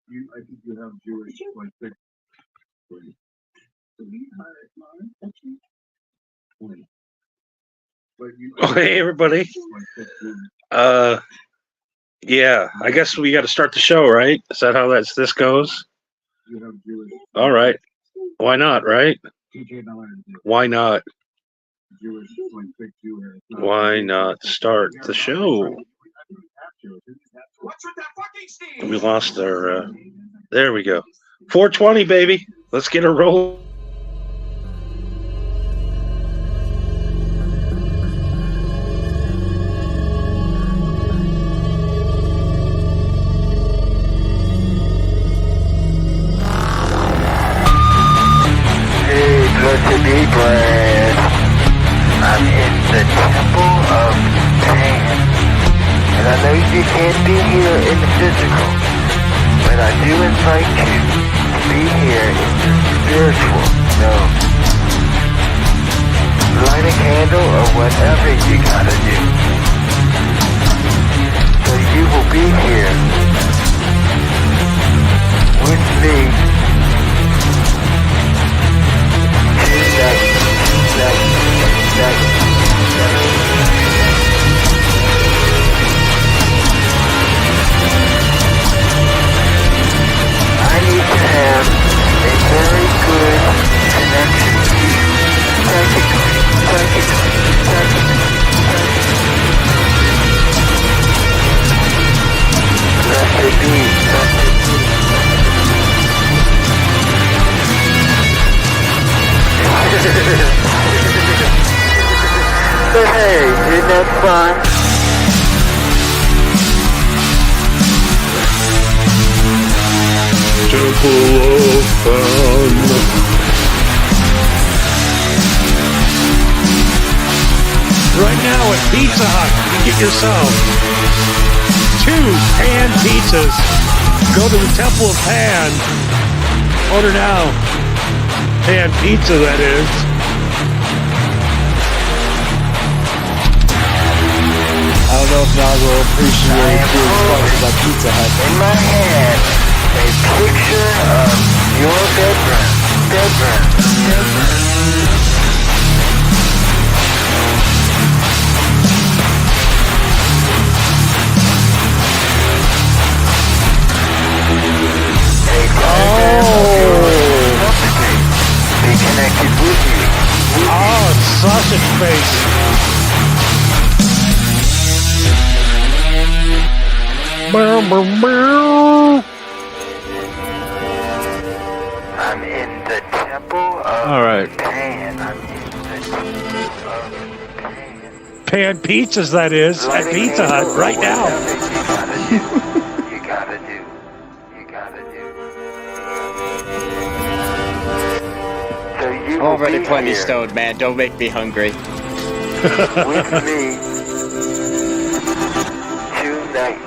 I think you have Jewish like big. Hey everybody. Yeah, I guess we got to start the show, right? Is that how this goes? All right. Why not, right? Why not? Why not start the show? We lost our. There we go. 420, baby. Let's get a roll. To be blessed. I'm in the temple of Pan. And I know you can't be here in the physical, but I do invite you to be here in the spiritual. No. Light a candle or whatever you gotta do. So you will be here with me. I need to have a very good connection with you. Psychically. Blessed be. But hey, isn't that fun? Temple of Pan. Right now at Pizza Hut, you can get yourself 2 pan pizzas. Go to the Temple of Pan. Order now. Pan pizza, that is. I don't know if Nog will appreciate being sponsored by Pizza Hut. In my hand, a picture of your bedroom. A diagram of your substrate. Be connected with you. Oh, it's sausage face. I'm in the temple of All right. Pan. I'm in the temple of Pan. Pan pizzas, that is, at Pizza Hut right now. You gotta do. So you I'm will already be plenty here stoned, man. Don't make me hungry. with me tonight.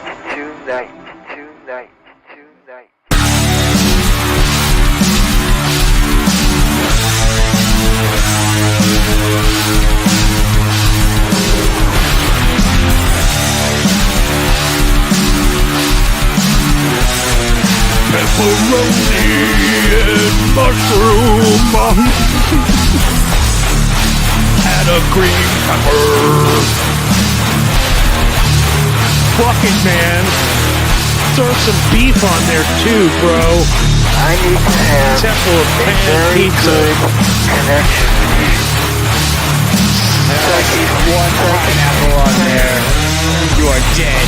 Pepperoni and mushroom and a green pepper. Fuck it, man. Throw some beef on there too, bro. I need to have Temple of a Pan very pizza. good connection with you. Like one pineapple on there, you are dead.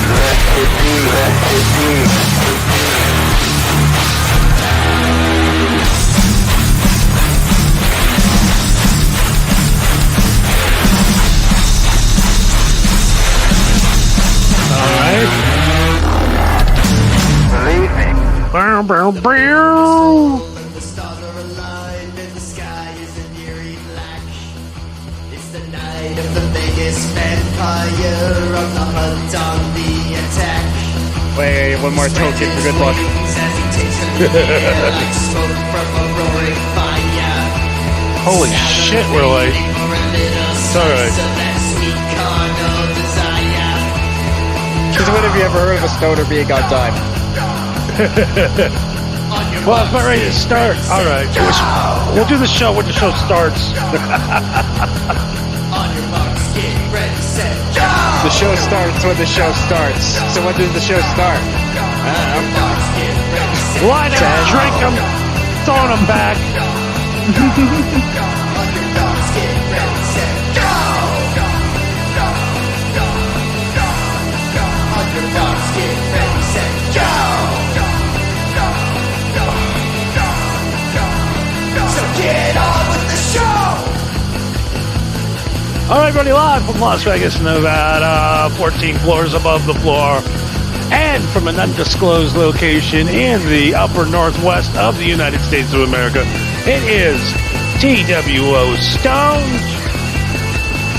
Blessed be. All right. Believe me. Bow, bow, bow. The stars are aligned and the sky is an eerie black. It's the night of the biggest vampire on the hunt on the attack. Wait, one more token for good luck. As he takes from the air like smoke from a roaring fire. Holy shit, we're late. It's alright. So that sweet carnal desire. Because what if you ever heard of a stoner being on time? Well, it's about ready to start. All right. We'll do the show when the show starts. On your marks, get ready, set, go! The show starts when the show starts. So when does the show start? Line out, drink them, throwing them back. Get on with the show! All right, everybody, live from Las Vegas, Nevada, 14 floors above the floor, and from an undisclosed location in the upper northwest of the United States of America, it is TWO Stone.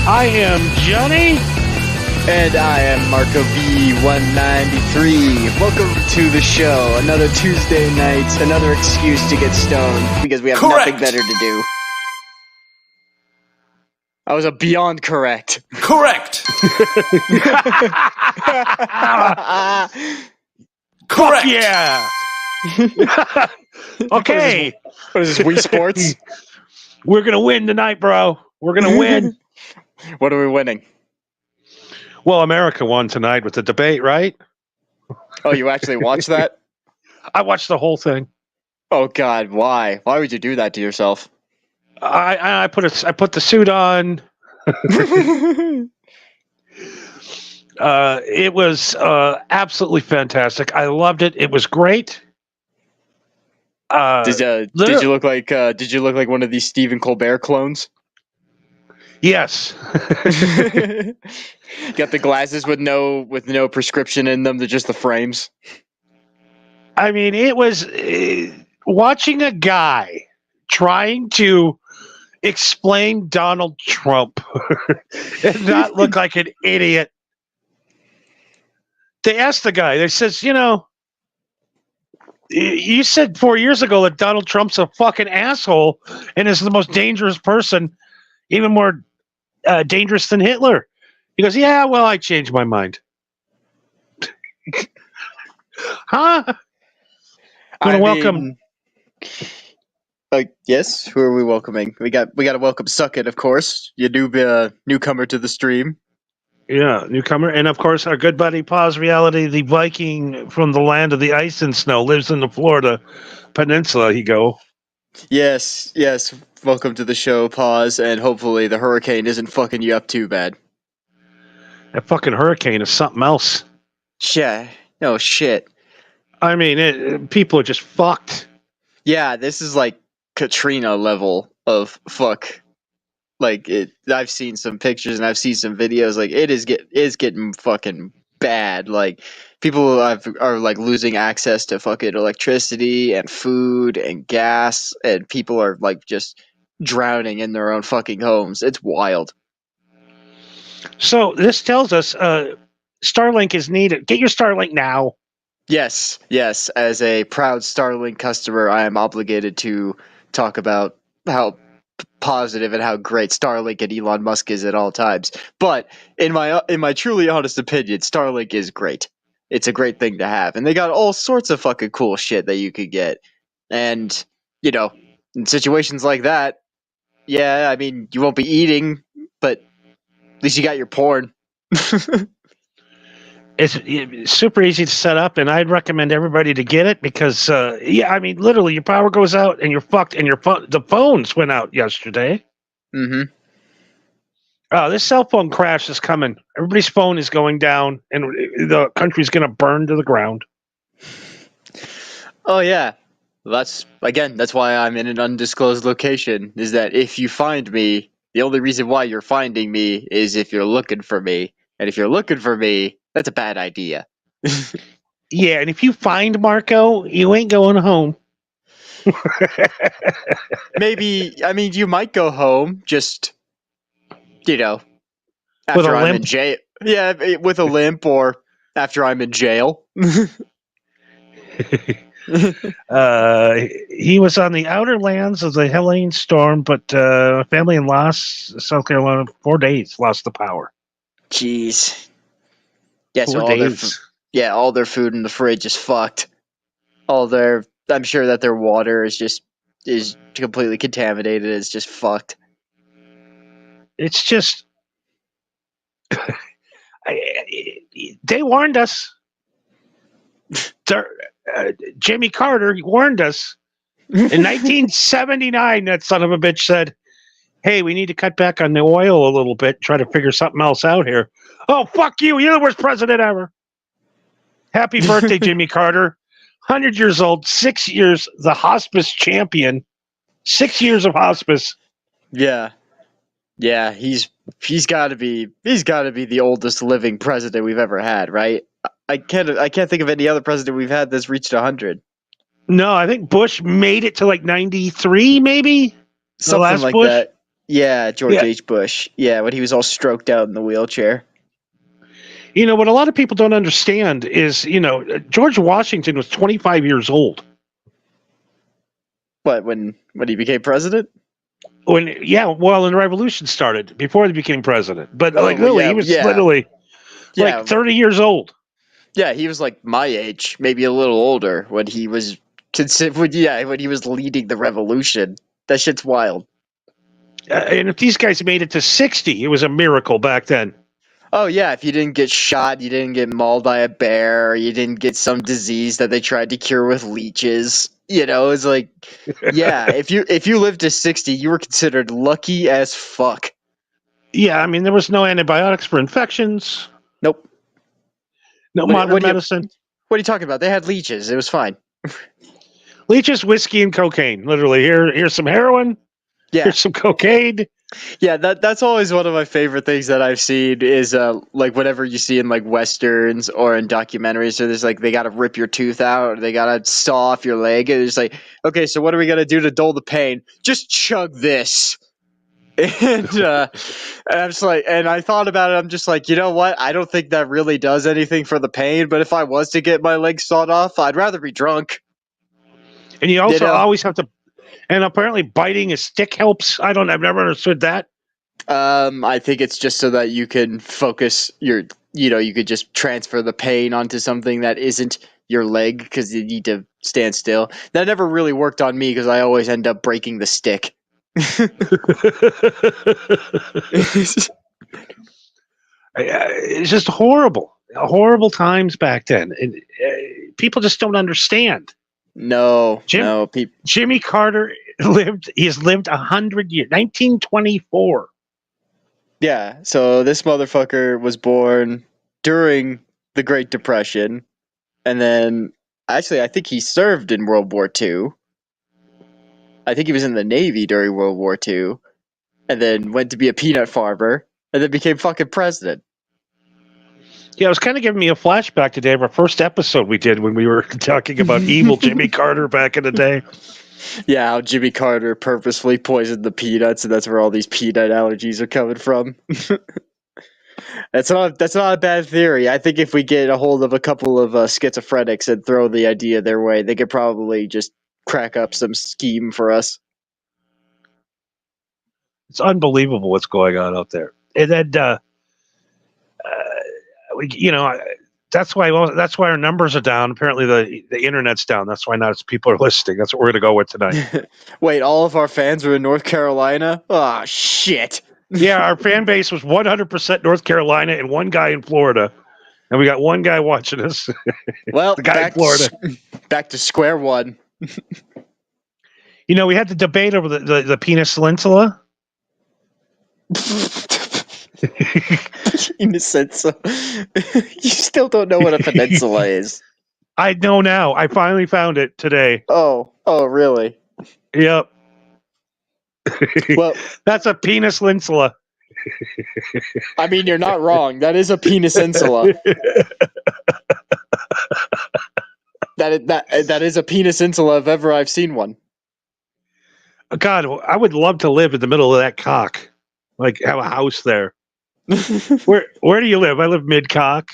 I am Johnny. And I am Marco B193. Welcome to the show. Another Tuesday night, another excuse to get stoned because we have nothing better to do. I was beyond correct. Correct. Correct. Yeah. Okay. What is this, Wii Sports? We're going to win tonight, bro. We're going to win. What are we winning? Well, America won tonight with the debate, right? Oh, you actually watched that? I watched the whole thing. Oh, God. Why? Why would you do that to yourself? I put the suit on. It was absolutely fantastic. I loved it. It was great. Did you look like one of these Stephen Colbert clones? Yes. Got the glasses with no prescription in them. They're just the frames. I mean, it was watching a guy trying to explain Donald Trump and not look like an idiot. They asked the guy, they says, you said 4 years ago that Donald Trump's a fucking asshole and is the most dangerous person, even more dangerous than Hitler. He goes, yeah, well, I changed my mind. Huh? Welcome. Yes, who are we welcoming? We got to welcome Suckit, of course. Your newcomer to the stream. Yeah, newcomer. And of course, our good buddy Pause Reality, the Viking from the land of the ice and snow, lives in the Florida peninsula. He go. Yes. Welcome to the show, Pause, and hopefully the hurricane isn't fucking you up too bad. That fucking hurricane is something else. Yeah. No shit. I mean, people are just fucked. Yeah, this is like Katrina level of fuck. Like I've seen some pictures and I've seen some videos. Like it is getting fucking bad. Like people are like losing access to fucking electricity and food and gas, and people are like just drowning in their own fucking homes. It's wild. So this tells us Starlink is needed. Get your Starlink now. Yes. As a proud Starlink customer, I am obligated to talk about how positive and how great Starlink and Elon Musk is at all times. But in my truly honest opinion, Starlink is great. It's a great thing to have, and they got all sorts of fucking cool shit that you could get. And in situations like that, yeah, I mean, you won't be eating, but at least you got your porn. It's super easy to set up, and I'd recommend everybody to get it because, I mean, literally, your power goes out and you're fucked, and the phones went out yesterday. Mm-hmm. This cell phone crash is coming. Everybody's phone is going down, and the country's going to burn to the ground. Oh, yeah. That's why I'm in an undisclosed location, is that if you find me, the only reason why you're finding me is if you're looking for me. And if you're looking for me, that's a bad idea. Yeah, and if you find Marco, you ain't going home. Maybe, I mean, you might go home, just, after I'm in jail. Yeah, with a limp, or after I'm in jail. He was on the outer lands of the Helene storm, but family in South Carolina, 4 days, lost the power. Jeez. Yeah, 4 days. Yeah, all their food in the fridge is fucked. I'm sure that their water is completely contaminated. It's just fucked. It's just they warned us. Jimmy Carter warned us in 1979. That son of a bitch said, "Hey, we need to cut back on the oil a little bit. Try to figure something else out here." Oh, fuck you! You're the worst president ever. Happy birthday, Jimmy Carter. 100 years old, 6 years, the hospice champion. 6 years of hospice. Yeah. Yeah, he's got to be the oldest living president we've ever had, right? I can't think of any other president we've had that's reached 100. No, I think Bush made it to like 93, maybe? The Something last like Bush? that. Yeah, George Yeah. H. Bush. Yeah, when he was all stroked out in the wheelchair. You know, what a lot of people don't understand is, George Washington was 25 years old. But when he became president? When the revolution started, before he became president. But Oh, literally, he was literally Yeah. 30 years old. Yeah, he was like my age, maybe a little older when he was when he was leading the revolution. That shit's wild. And if these guys made it to 60, it was a miracle back then. Oh yeah, if you didn't get shot, you didn't get mauled by a bear, you didn't get some disease that they tried to cure with leeches. It's like, yeah, if you lived to 60, you were considered lucky as fuck. Yeah, I mean, there was no antibiotics for infections. Nope. No modern medicine. What are you talking about? They had leeches. It was fine. Leeches, whiskey, and cocaine. Literally, here's some heroin. Yeah. Here's some cocaine. Yeah, that's always one of my favorite things that I've seen is like whatever you see in like westerns or in documentaries. So there's like they got to rip your tooth out, or they got to saw off your leg. And it's like, okay, so what are we gonna do to dull the pain? Just chug this. And I'm just like, and I thought about it. I'm just like, you know what? I don't think that really does anything for the pain. But if I was to get my leg sawed off, I'd rather be drunk. And you also always have to. And apparently, biting a stick helps. I've never understood that. I think it's just so that you can focus you could just transfer the pain onto something that isn't your leg because you need to stand still. That never really worked on me because I always end up breaking the stick. It's just horrible times back then. And, people just don't understand. No, Jimmy Carter he's lived 100 years, 1924. Yeah, so this motherfucker was born during the Great Depression, and then actually I think he served in World War II. I think he was in the Navy during World War II, and then went to be a peanut farmer, and then became fucking president. Yeah, it was kind of giving me a flashback today of our first episode we did when we were talking about evil Jimmy Carter back in the day. Yeah, how Jimmy Carter purposefully poisoned the peanuts, and that's where all these peanut allergies are coming from. That's not a bad theory. I think if we get a hold of a couple of schizophrenics and throw the idea their way, they could probably just crack up some scheme for us. It's unbelievable what's going on out there. And then, that's why our numbers are down. Apparently, the internet's down. That's why not as people are listening. That's what we're going to go with tonight. Wait, all of our fans are in North Carolina? Oh, shit. Yeah, our fan base was 100% North Carolina and one guy in Florida. And we got one guy watching us. Well, the guy in Florida. Back to square one. We had the debate over the peninsula. Peninsula. You still don't know what a peninsula is. I know now. I finally found it today. Oh, really? Yep. Well, that's a peninsula. I mean, you're not wrong. That is a peninsula. that is a peninsula if ever I've seen one. God, I would love to live in the middle of that cock. Like, have a house there. Where do you live? I live mid-cock.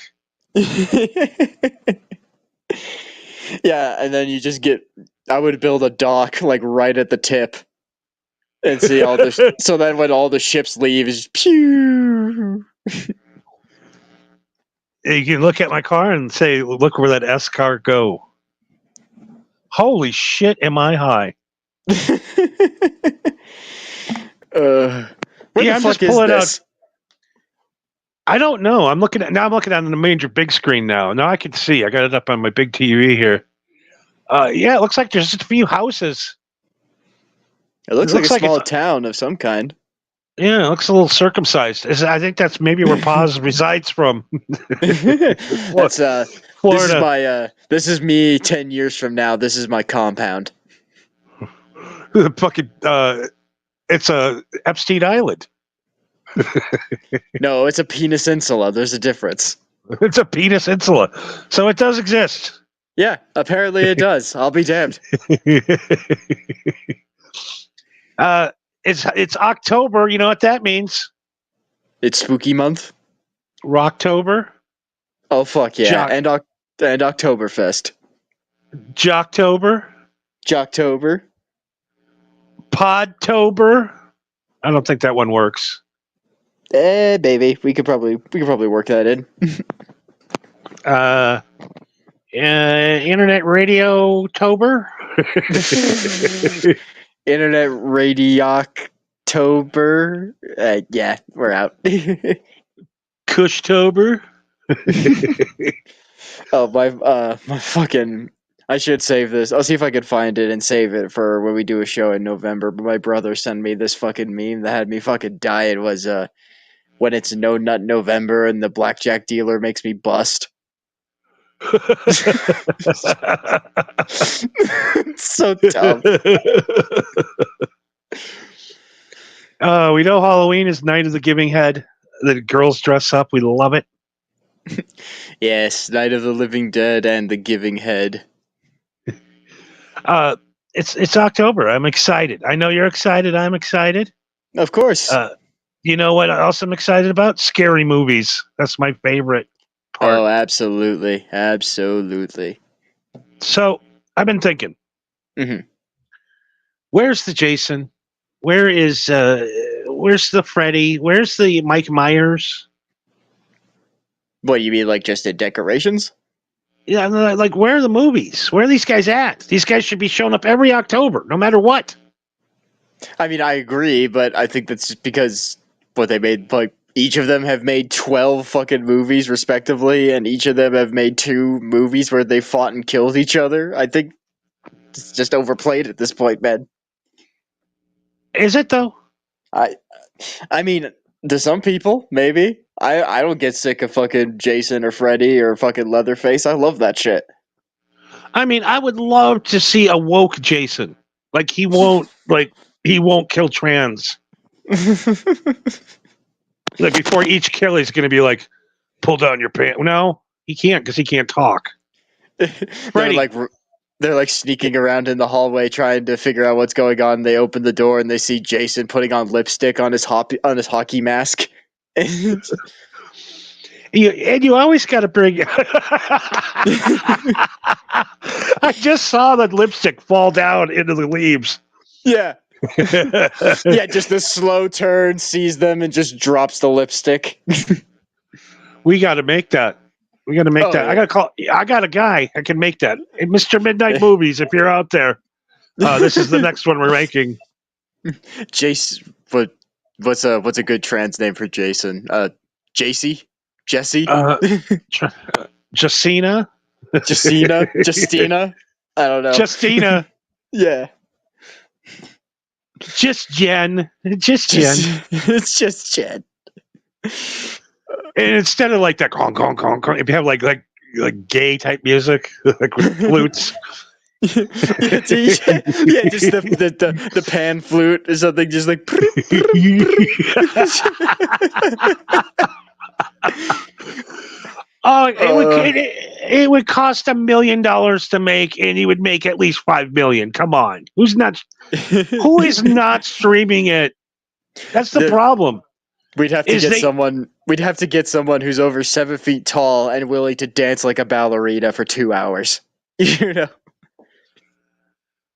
Yeah, and then you just I would build a dock, like, right at the tip. And see all this. So then when all the ships leave, it's just, pew. You can look at my car and say, "Look where that S car go." Holy shit! Am I high? Where the I'm fuck just is pulling out. this? I don't know. I'm looking at the major big screen now. Now I can see. I got it up on my big TV here. Yeah, it looks like there's just a few houses. It looks like a it's small town of some kind. Yeah, it looks a little circumcised. I think that's maybe where Paz resides from. That's Florida. this is me 10 years from now. This is my compound. Fucking it's a Epstein Island. No, it's a penis insula. There's a difference. It's a penis insula. So it does exist. Yeah, apparently it does. I'll be damned. It's October. You know what that means? It's spooky month. Rocktober. Oh fuck yeah! And Oktoberfest. Jocktober. Jocktober. Podtober. I don't think that one works. Baby, we could probably work that in. Internet radio tober. Internet radiotober. Yeah, we're out. Kushtober. Oh my fucking. I should save this. I'll see if I could find it and save it for when we do a show in November. But my brother sent me this fucking meme that had me fucking die. It was when it's No Nut November and the blackjack dealer makes me bust. It's so dumb. We know Halloween is Night of the Giving Head. The girls dress up. We love it. Yes, Night of the Living Dead and the Giving Head. It's October. I'm excited. I know you're excited. I'm excited. Of course. You know what else I'm excited about? Scary movies. That's my favorite part. Oh, absolutely. Absolutely. So, I've been thinking. Mm-hmm. Where's the Jason? Where's the Freddy? Where's the Mike Myers? What, you mean like just the decorations? Yeah, like where are the movies? Where are these guys at? These guys should be showing up every October, no matter what. I mean, I agree, but I think that's just because what they made, like, each of them have made 12 fucking movies respectively, and each of them have made 2 movies where they fought and killed each other. I think it's just overplayed at this point, man. Is it though? I mean, to some people, maybe. I don't get sick of fucking Jason or Freddy or fucking Leatherface. I love that shit. I mean, I would love to see a woke Jason. Like he won't kill trans. Like before each kill, he's going to be like, pull down your pants. No, he can't because he can't talk. They're like sneaking around in the hallway trying to figure out what's going on. They open the door and they see Jason putting on lipstick on his hockey mask. You always got to bring. I just saw that lipstick fall down into the leaves. Yeah. Yeah, just the slow turn, sees them, and just drops the lipstick. We got to make that. We got to make that. Yeah. I got a guy. I can make that. Hey, Mr. Midnight Movies, if you're out there, this is the next one we're making. Jason, what's a good trans name for Jason? JC? Jesse? Justina? Justina? I don't know. Justina. Yeah. Just Jen. It's just Jen. And instead of like that gong gong gong gong, if you have like gay type music, like with flutes. Yeah, just the pan flute or something, just like. It would cost $1 million to make, and he would make at least $5 million. Come on, who is not streaming it? That's the problem. We'd have to get someone who's over 7 feet tall and willing to dance like a ballerina for 2 hours. You know.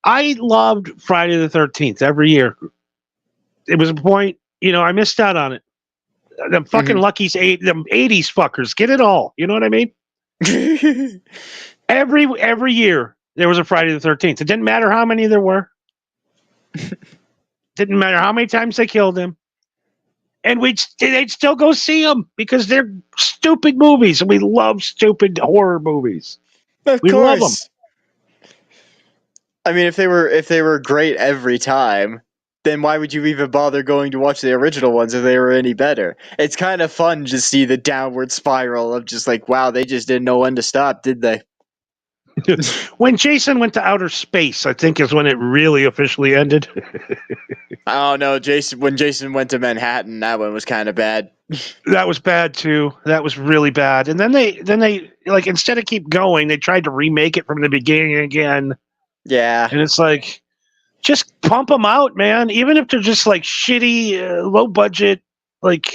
I loved Friday the 13th every year. It was a point, I missed out on it. Them fucking Lucky's them 80s fuckers get it all. You know what I mean? Every year there was a Friday the 13th. It didn't matter how many there were. Didn't matter how many times they killed him. And they'd still go see them because they're stupid movies, and we love stupid horror movies. We love them. I mean, if they were great every time, then why would you even bother going to watch the original ones if they were any better? It's kind of fun to see the downward spiral of just like, wow, they just didn't know when to stop, did they? When Jason went to outer space, I think is when it really officially ended. Oh no, when Jason went to Manhattan, that one was kind of bad. That was bad too. That was really bad. And then they like, instead of keep going, they tried to remake it from the beginning again. Yeah. And it's like, just pump them out, man. Even if they're just like shitty, low budget, like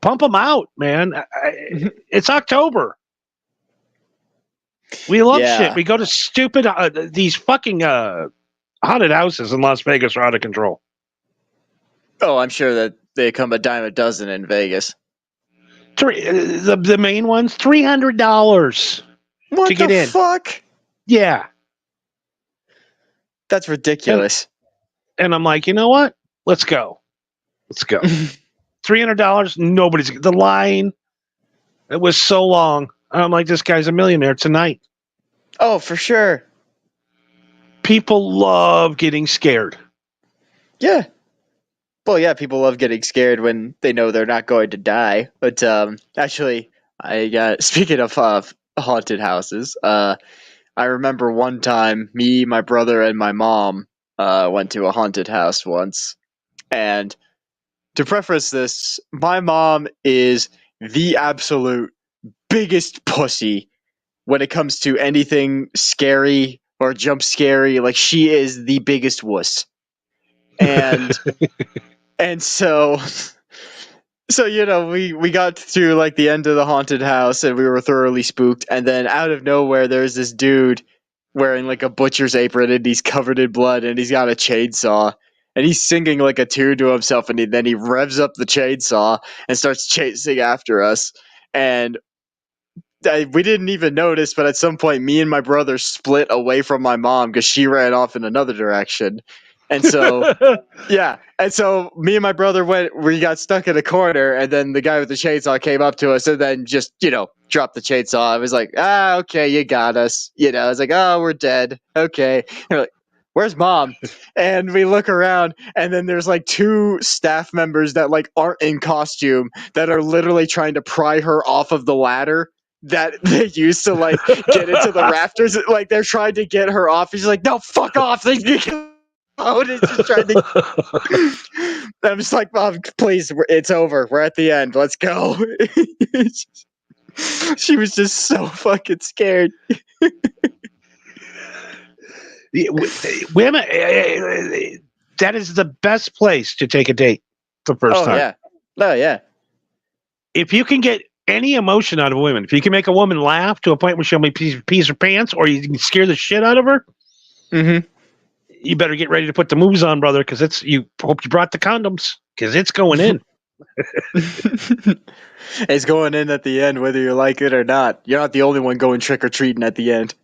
pump them out, man. It's October. We love shit. We go to stupid these fucking haunted houses in Las Vegas are out of control. Oh, I'm sure that they come a dime a dozen in Vegas. The main ones, $300 to get in. What the fuck? Yeah. That's ridiculous. And I'm like, you know what? Let's go. $300. Nobody's the line. It was so long. I'm like, this guy's a millionaire tonight. Oh, for sure. People love getting scared. Yeah. Well, yeah, people love getting scared when they know they're not going to die. But actually, speaking of haunted houses, I remember one time me, my brother, and my mom went to a haunted house once. And to preface this, my mom is the absolute biggest pussy when it comes to anything scary or jump scary. Like, she is the biggest wuss. And and so you know, we got to like the end of the haunted house and we were thoroughly spooked, and then out of nowhere there's this dude wearing like a butcher's apron and he's covered in blood and he's got a chainsaw and he's singing like a tune to himself, and then he revs up the chainsaw and starts chasing after us. And we didn't even notice, but at some point me and my brother split away from my mom because she ran off in another direction. And so yeah, and so me and my brother we got stuck in a corner, and then the guy with the chainsaw came up to us and then just, you know, dropped the chainsaw. I was like, okay, you got us. You know, I was like, oh, we're dead. Okay. And we're like, where's mom? And we look around, and then there's like two staff members that like aren't in costume that are literally trying to pry her off of the ladder that they used to like get into the rafters. Like, they're trying to get her off. She's like, no, fuck off. It's just trying to. I'm just like, Mom, please, it's over. We're at the end. Let's go. She was just so fucking scared. Women, that is the best place to take a date the first time. Yeah. Oh, yeah. If you can get any emotion out of women, if you can make a woman laugh to a point where she'll pees her pants, or you can scare the shit out of her, you better get ready to put the moves on, brother, because you hope you brought the condoms, because it's going in. It's going in at the end, whether you like it or not. You're not the only one going trick-or-treating at the end.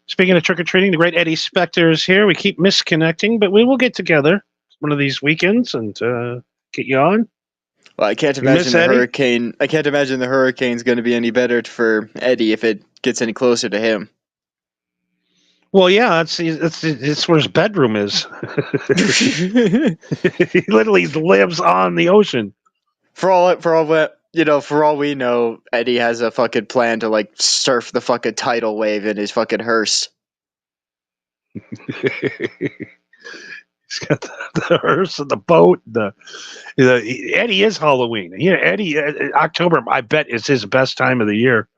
Speaking of trick-or-treating, the great Eddie Spector is here. We keep misconnecting, but we will get together one of these weekends and get you on. Well, I can't imagine the hurricane. I can't imagine the hurricane's going to be any better for Eddie if it gets any closer to him. Well, yeah, it's where his bedroom is. He literally lives on the ocean. For all we know, Eddie has a fucking plan to like surf the fucking tidal wave in his fucking hearse. He's got the hearse and the boat. Eddie is Halloween. Yeah, Eddie, October, I bet, is his best time of the year.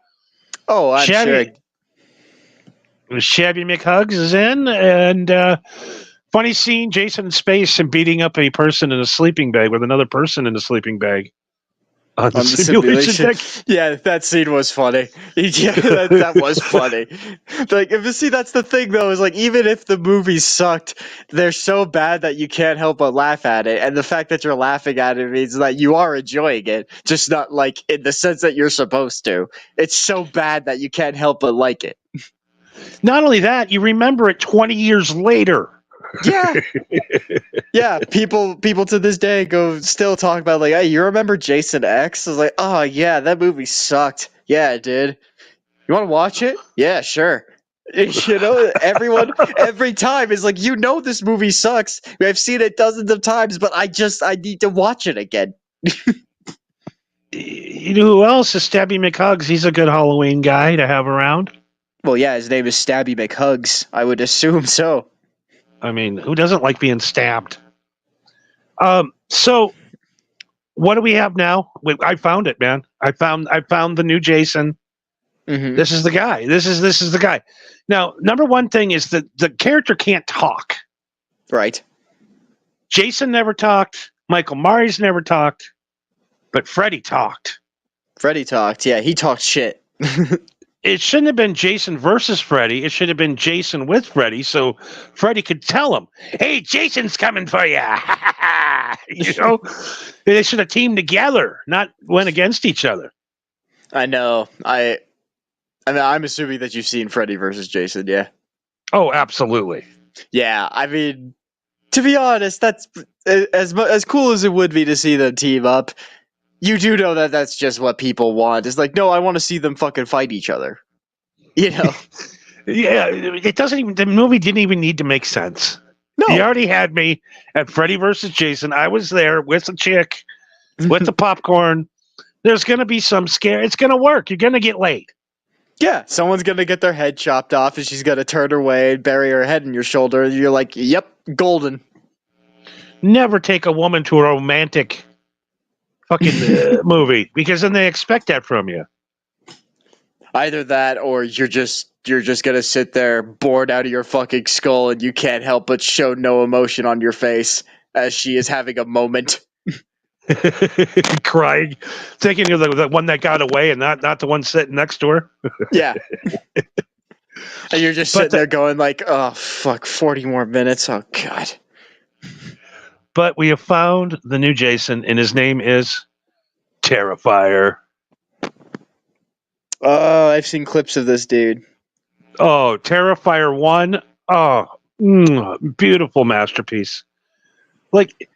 Oh, I'm sure. Shabby McHugs is in, and funny scene: Jason in space and beating up a person in a sleeping bag with another person in a sleeping bag. On the on the simulation deck. Yeah, that scene was funny. Yeah, that was funny. Like, see, that's the thing though, is like even if the movie sucked, they're so bad that you can't help but laugh at it, and the fact that you're laughing at it means that you are enjoying it, just not like in the sense that you're supposed to. It's so bad that you can't help but like it. Not only that, you remember it 20 years later. Yeah. Yeah, people to this day still talk about like, hey, you remember Jason X? I was like, oh yeah, that movie sucked. Yeah, it did. You want to watch it? Yeah, sure. You know, everyone every time is like, you know, this movie sucks. I've seen it dozens of times, but I need to watch it again. You know who else is Stabby McHuggs? He's a good Halloween guy to have around. Well, yeah, his name is Stabby McHuggs. I would assume so. I mean, who doesn't like being stabbed? So what do we have now? I found it, man. I found the new Jason. Mm-hmm. This is the guy. This is the guy. Now, number one thing is that the character can't talk. Right. Jason never talked. Michael Myers never talked. But Freddy talked. Freddy talked. Yeah, he talked shit. It shouldn't have been Jason versus Freddy. It should have been Jason with Freddy, so Freddy could tell him, "Hey, Jason's coming for you." You know, they should have teamed together, not went against each other. I know. I mean, I'm assuming that you've seen Freddy versus Jason. Yeah. Oh, absolutely. Yeah. I mean, to be honest, that's as cool as it would be to see them team up. You do know that that's just what people want. It's like, no, I want to see them fucking fight each other. You know? Yeah, it doesn't even. The movie didn't even need to make sense. No. He already had me at Freddy versus Jason. I was there with the chick, with the popcorn. There's going to be some scare. It's going to work. You're going to get laid. Yeah, someone's going to get their head chopped off and she's going to turn away and bury her head in your shoulder. And you're like, yep, golden. Never take a woman to a romantic fucking movie, because then they expect that from you. Either that or you're just going to sit there bored out of your fucking skull and you can't help but show no emotion on your face as she is having a moment. Crying, thinking you're the one that got away and not the one sitting next to her. Yeah. And you're just sitting there going like, oh, fuck, 40 more minutes. Oh, God. But we have found the new Jason, and his name is Terrifier. Oh, I've seen clips of this dude. Oh, Terrifier 1. Oh, beautiful masterpiece. Like,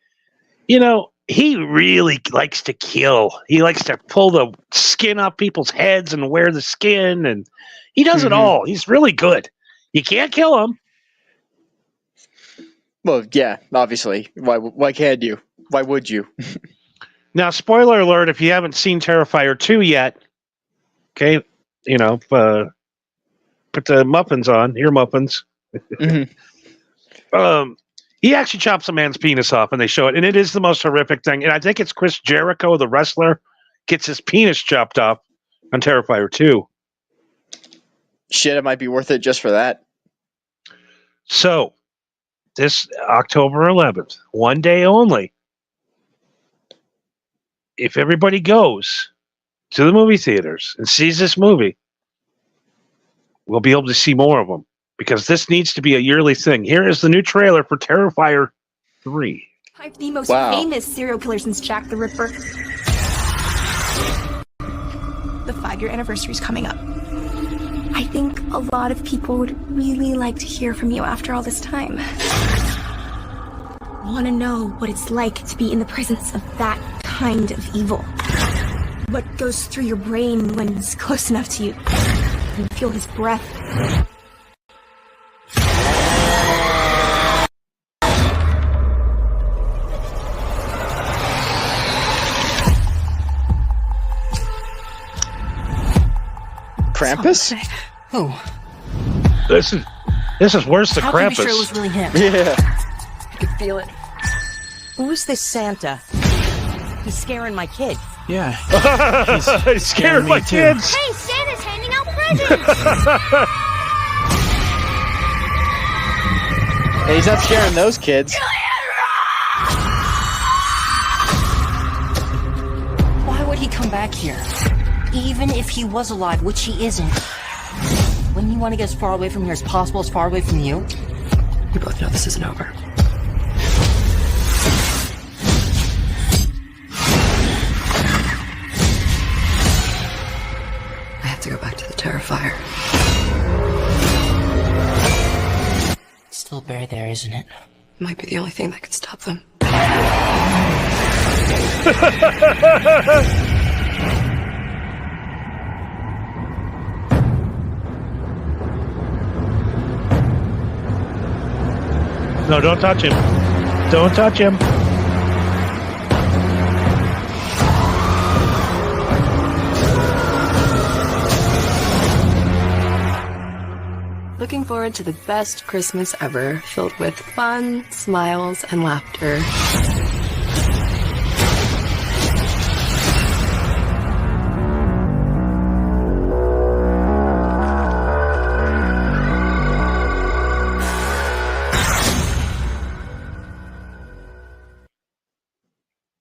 you know, he really likes to kill. He likes to pull the skin off people's heads and wear the skin, and he does it all. He's really good. You can't kill him. Well, yeah, obviously. Why can't you? Why would you? Now, spoiler alert, if you haven't seen Terrifier 2 yet, okay, you know, put the muffins on, ear muffins. He actually chops a man's penis off, and they show it, and it is the most horrific thing. And I think it's Chris Jericho, the wrestler, gets his penis chopped off on Terrifier 2. Shit, it might be worth it just for that. So, this October 11th, one day only, if everybody goes to the movie theaters and sees this movie, we'll be able to see more of them, because this needs to be a yearly thing. Here is the new trailer for Terrifier 3. I'm the most famous serial killer since Jack the Ripper. The 5-year anniversary is coming up. I think a lot of people would really like to hear from you after all this time. Want to know what it's like to be in the presence of that kind of evil. What goes through your brain when he's close enough to you. You feel his breath. Krampus? Oh. This is worse than How Krampus. can you be sure it was really him? Yeah. I could feel it. Who's this Santa? He's scaring my kid. Yeah. He's scared my kids. Hey, Santa's handing out presents! Hey, he's not scaring those kids. Why would he come back here. Even if he was alive, which he isn't. Wouldn't you want to get as far away from here as possible, as far away from you? You both know this isn't over. I have to go back to the Terrifier. It's still buried there, isn't it? Might be the only thing that could stop them. No, don't touch him. Don't touch him. Looking forward to the best Christmas ever, filled with fun, smiles, and laughter.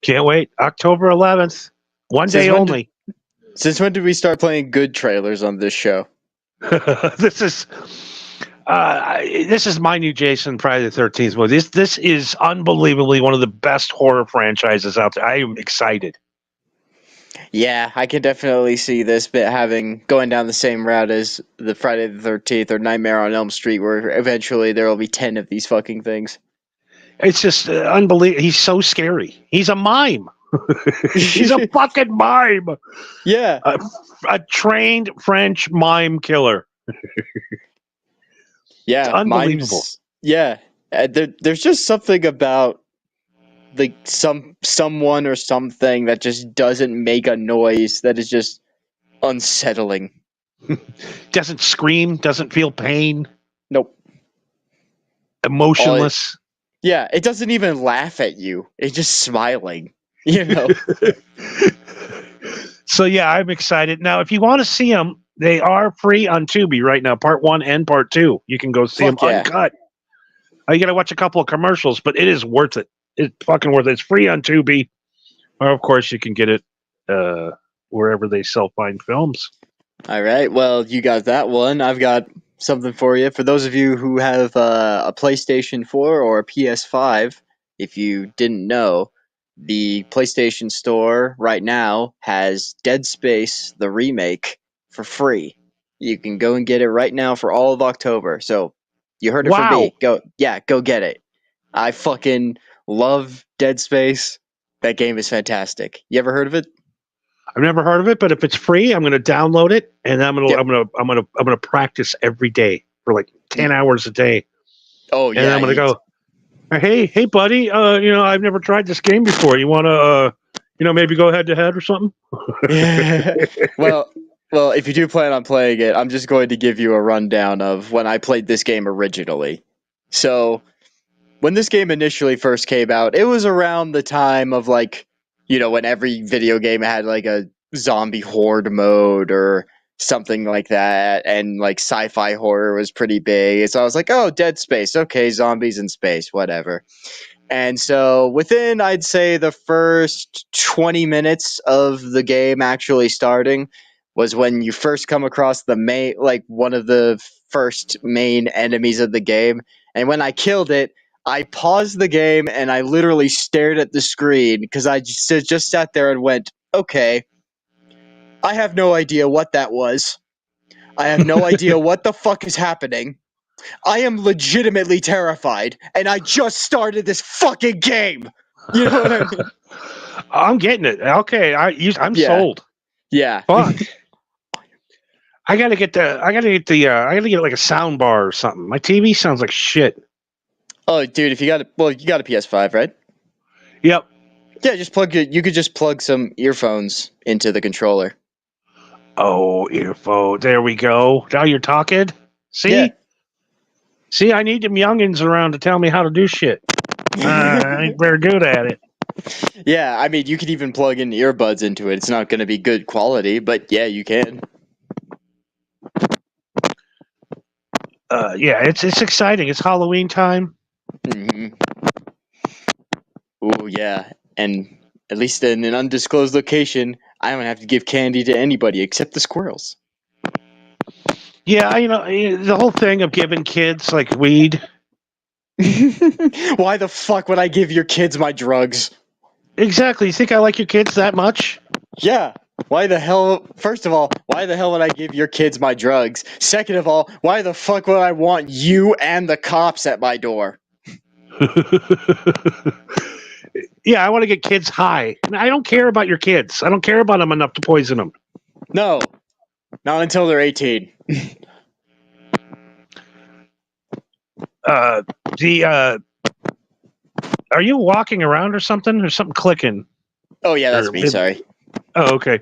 Can't wait. October 11th. One day only. Since when did we start playing good trailers on this show? This is my new Jason Friday the 13th movie. This is unbelievably one of the best horror franchises out there. I am excited. Yeah, I can definitely see this bit going down the same route as the Friday the 13th or Nightmare on Elm Street, where eventually there will be 10 of these fucking things. It's just unbelievable. He's so scary. He's a mime. He's a fucking mime. Yeah. A trained French mime killer. Yeah. It's unbelievable. Yeah. There's just something about like someone or something that just doesn't make a noise that is just unsettling. Doesn't scream, doesn't feel pain. Nope. Emotionless. Yeah, it doesn't even laugh at you. It's just smiling. You know. So yeah, I'm excited. Now, if you want to see them, they are free on Tubi right now. Part 1 and Part 2. You can go see them uncut. You got to watch a couple of commercials, but it is worth it. It's fucking worth it. It's free on Tubi, or of course you can get it wherever they sell fine films. All right. Well, you got that one. I've got something for you. For those of you who have a PlayStation 4 or a PS5, if you didn't know, the PlayStation Store right now has Dead Space, the remake, for free. You can go and get it right now for all of October. So you heard it from me. Go get it. I fucking love Dead Space. That game is fantastic. You ever heard of it? I've never heard of it, but if it's free, I'm going to download it and I'm going to practice every day for like 10 hours a day. Oh yeah. And I'm going to go, hey buddy, I've never tried this game before. You want to maybe go head to head or something? Yeah. Well, if you do plan on playing it, I'm just going to give you a rundown of when I played this game originally. So, when this game initially first came out, it was around the time of when every video game had like a zombie horde mode or something like that, and like sci-fi horror was pretty big. So I was like, oh, Dead Space, okay, zombies in space, whatever. And so within, I'd say, the first 20 minutes of the game actually starting was when you first come across one of the first main enemies of the game. And when I killed it, I paused the game and I literally stared at the screen because I just sat there and went, okay, I have no idea what that was. I have no idea what the fuck is happening. I am legitimately terrified, and I just started this fucking game. You know what I mean? I'm getting it. Okay, I'm sold. Yeah. Fuck. I gotta get like a sound bar or something. My TV sounds like shit. Oh, dude, you got a PS5, right? Yep. Yeah, you could just plug some earphones into the controller. Oh, earphone. There we go. Now you're talking. See? Yeah. See, I need them youngins around to tell me how to do shit. I ain't very good at it. Yeah, I mean, you could even plug in earbuds into it. It's not going to be good quality, but yeah, you can. Yeah, it's exciting. It's Halloween time. Mm-hmm. Oh, yeah. And at least in an undisclosed location, I don't have to give candy to anybody except the squirrels. Yeah, the whole thing of giving kids like weed. Why the fuck would I give your kids my drugs? Exactly. You think I like your kids that much? Yeah. Why the hell? First of all, why the hell would I give your kids my drugs? Second of all, why the fuck would I want you and the cops at my door? Yeah, I want to get kids high. I don't care about your kids. I don't care about them enough to poison them. No. Not until they're 18. Are you walking around or something? Or something clicking? Oh, yeah, that's me. Sorry. Oh, okay.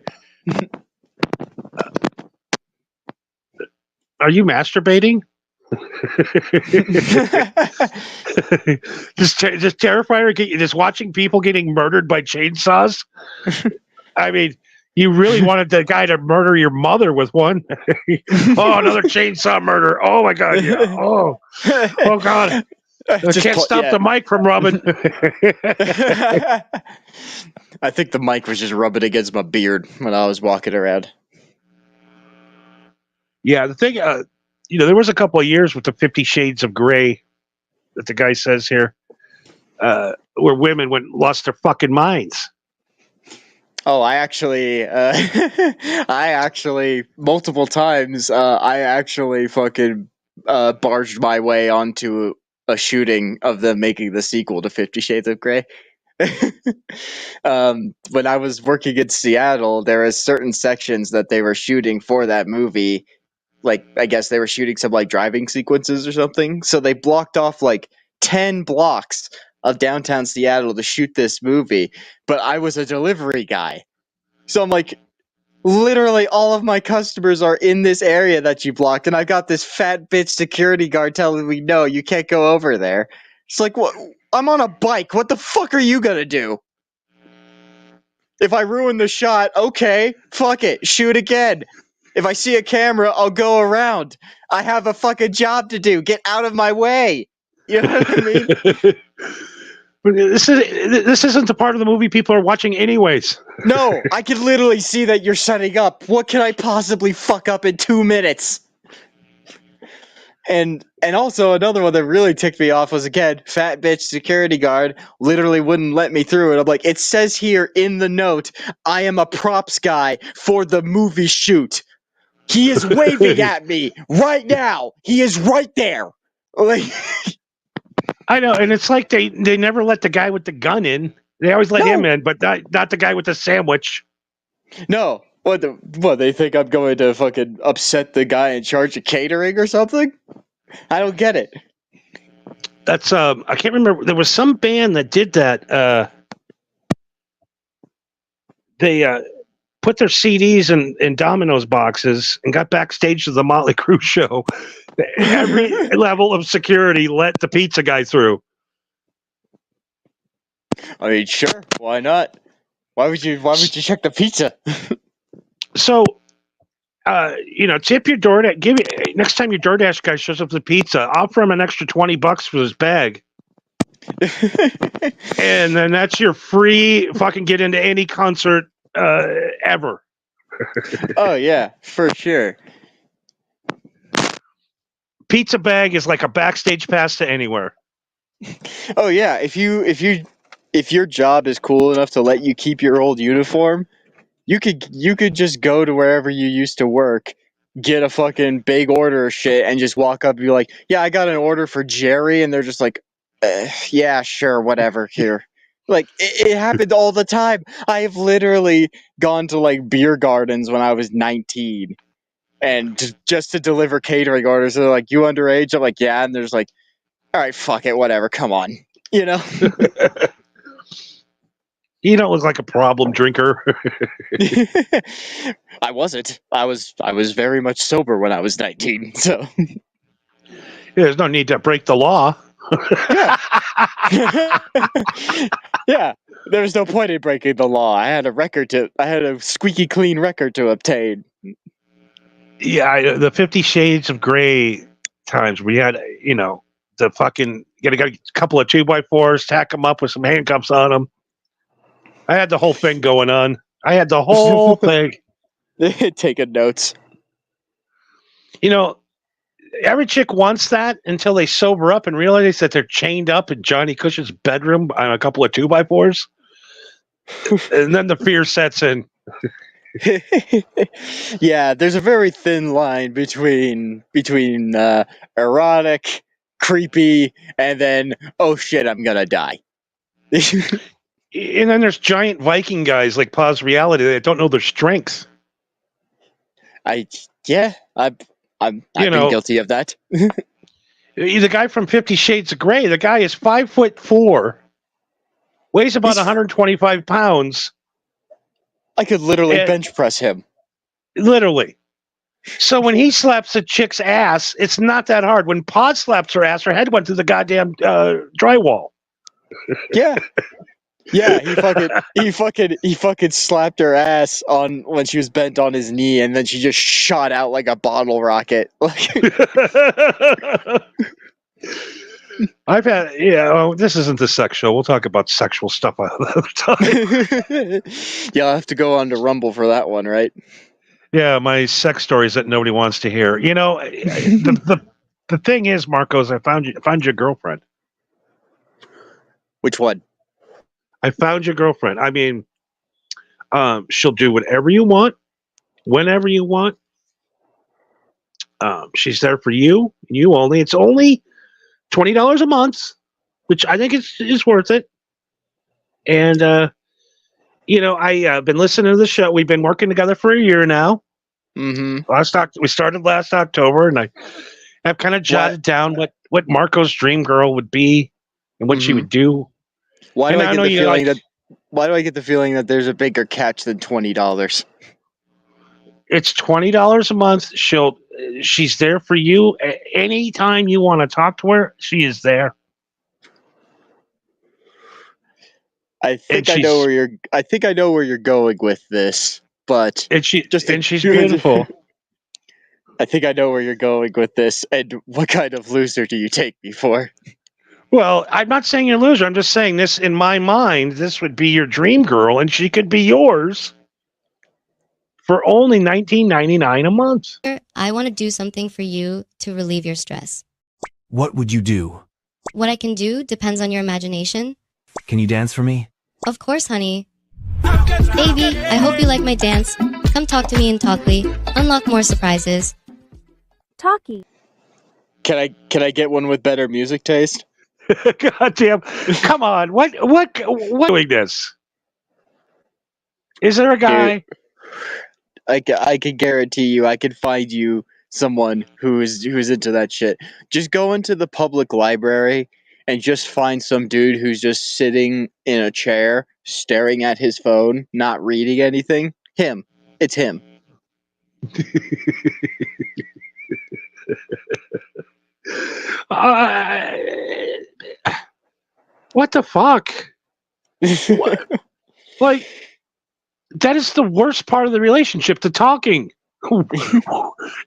Are you masturbating? just terrified, just watching people getting murdered by chainsaws. I mean, you really wanted the guy to murder your mother with one. Oh, another chainsaw murder! Oh my god! Yeah. Oh god! I can't stop the mic from rubbing. I think the mic was just rubbing against my beard when I was walking around. Yeah, the thing, there was a couple of years with the 50 Shades of Grey that the guy says here, where women lost their fucking minds. Oh, I actually multiple times, I actually fucking barged my way onto a shooting of them making the sequel to 50 Shades of Grey. When I was working in Seattle, there are certain sections that they were shooting for that movie. Like, I guess they were shooting some like driving sequences or something. So they blocked off like 10 blocks of downtown Seattle to shoot this movie. But I was a delivery guy. So I'm like, literally all of my customers are in this area that you blocked. And I got this fat bitch security guard telling me, no, you can't go over there. It's like, what? I'm on a bike. What the fuck are you going to do? If I ruin the shot, okay, fuck it, shoot again. If I see a camera, I'll go around. I have a fucking job to do. Get out of my way. You know what I mean? This isn't the part of the movie people are watching anyways. No, I can literally see that you're setting up. What can I possibly fuck up in 2 minutes? And also another one that really ticked me off was, again, fat bitch security guard literally wouldn't let me through. And I'm like, it says here in the note, I am a props guy for the movie shoot. He is waving at me right now. He is right there. Like, I know, and it's like they never let the guy with the gun in. They always let him in, but not the guy with the sandwich. No. What they think I'm going to fucking upset the guy in charge of catering or something? I don't get it. That's I can't remember. There was some band that did that. They put their CDs in Domino's boxes and got backstage to the Motley Crue show. Every level of security let the pizza guy through. I mean, sure, why not? Why would you check the pizza? So, tip your DoorDash. Next time your DoorDash guy shows up with the pizza, offer him an extra $20 for his bag. And then that's your free fucking get into any concert ever. Oh yeah, for sure. Pizza bag is like a backstage pass to anywhere. Oh yeah, if your job is cool enough to let you keep your old uniform, you could just go to wherever you used to work, get a fucking big order of shit, and just walk up and be like, "Yeah, I got an order for Jerry," and they're just like, "Yeah, sure, whatever." Here, like it happened all the time. I have literally gone to like beer gardens when I was 19, and just to deliver catering orders. They're like, "You underage?" I'm like, "Yeah," and there's like, "All right, fuck it, whatever. Come on." You know? You don't look like a problem drinker. I wasn't. I was very much sober when I was 19, so There's no need to break the law. yeah. There was no point in breaking the law. I had a squeaky clean record to obtain. Yeah, the 50 Shades of Grey times we had, the fucking get a couple of 2x4s, tack them up with some handcuffs on them. I had the whole thing going on. I had the whole thing. Taking notes. You know, every chick wants that until they sober up and realize that they're chained up in Johnny Cush's bedroom on a couple of 2x4s. And then the fear sets in. Yeah, there's a very thin line between erotic, creepy, and then, oh shit, I'm gonna die. And then there's giant Viking guys like Pause Reality that don't know their strengths. I've been guilty of that. The guy from 50 Shades of Grey, the guy is 5'4", weighs about 125 pounds. I could literally bench press him. Literally. So when he slaps a chick's ass, it's not that hard. When Pod slaps her ass, her head went through the goddamn drywall. Yeah. Yeah, he fucking slapped her ass on when she was bent on his knee, and then she just shot out like a bottle rocket. I've had, this isn't the sex show. We'll talk about sexual stuff another time. You'll have to go on to Rumble for that one, right? Yeah, my sex stories that nobody wants to hear. You know, the thing is, Marcos, I found your girlfriend. Which one? I found your girlfriend. I mean, she'll do whatever you want, whenever you want. She's there for you, you only. It's only $20 a month, which I think is worth it. And I've been listening to the show. We've been working together for a year now. Mm-hmm. We started last October, and I've kind of jotted down what Marco's dream girl would be and what she would do. Why do I get the feeling that there's a bigger catch than $20? It's $20 a month. She's there for you anytime you want to talk to her. She is there. I think I know where you're going with this, but she's beautiful. I think I know where you're going with this, and what kind of loser do you take me for? Well, I'm not saying you're a loser. I'm just saying this in my mind. This would be your dream girl, and she could be yours for only $19.99 a month. I want to do something for you to relieve your stress. What would you do? What I can do depends on your imagination. Can you dance for me? Of course, honey. Baby, I hope you like my dance. Come talk to me in Talkly. Unlock more surprises. Talkie. Can I get one with better music taste? God damn! Come on! What doing this? Is there a guy? Dude, I can guarantee you, I can find you someone who is into that shit. Just go into the public library and just find some dude who's just sitting in a chair, staring at his phone, not reading anything. Him. It's him. What the fuck? What? Like, that is the worst part of the relationship, the talking.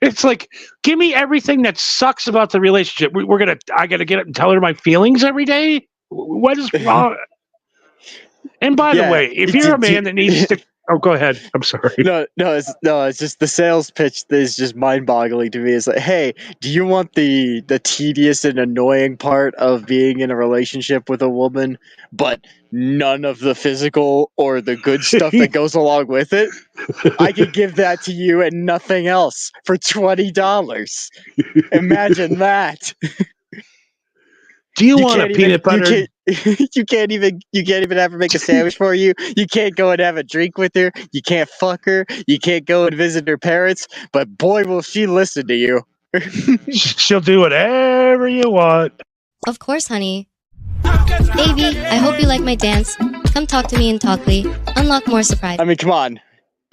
It's like, give me everything that sucks about the relationship. I gotta get up and tell her my feelings every day? What is wrong? And by the way, if you're a man that needs to... Oh, go ahead. I'm sorry. No, it's just the sales pitch is just mind-boggling to me. It's like, hey, do you want the tedious and annoying part of being in a relationship with a woman, but none of the physical or the good stuff that goes along with it? I can give that to you and nothing else for $20. Imagine that. Do you want a peanut butter? You can't even have her make a sandwich for you. You can't go and have a drink with her. You can't fuck her. You can't go and visit her parents. But boy, will she listen to you. She'll do whatever you want. Of course, honey. Baby, I hope you like my dance. Come talk to me in Talkly. Unlock more surprises. I mean, come on.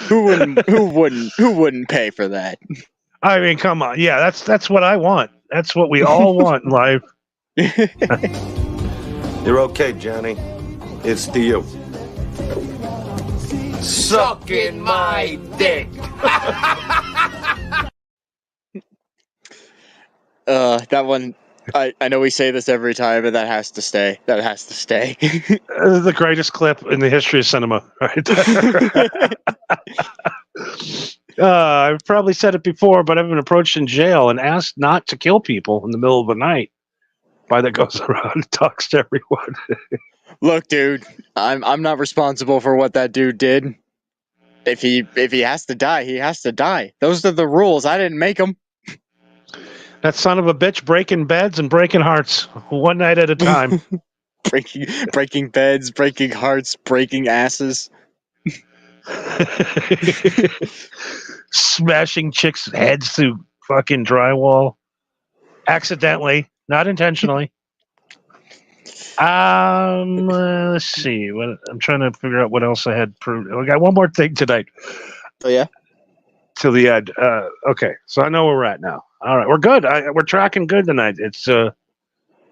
Who wouldn't pay for that? I mean, come on. Yeah, that's what I want. That's what we all want in life. You're okay, Johnny. It's to you. Sucking my dick. That I know we say this every time, but that has to stay. That has to stay. The greatest clip in the history of cinema, right there. I've probably said it before, but I've been approached in jail and asked not to kill people in the middle of the night. By that goes around and talks to everyone. Look, dude, I'm not responsible for what that dude did. If he has to die, he has to die. Those are the rules. I didn't make them. That son of a bitch breaking beds and breaking hearts one night at a time. breaking beds, breaking hearts, breaking asses. Smashing chicks' heads through fucking drywall. Accidentally, not intentionally. Let's see. I'm trying to figure out what else I had proved. We got one more thing tonight. Oh yeah. Till the end. Okay, so I know where we're at now. All right, we're good. We're tracking good tonight. It's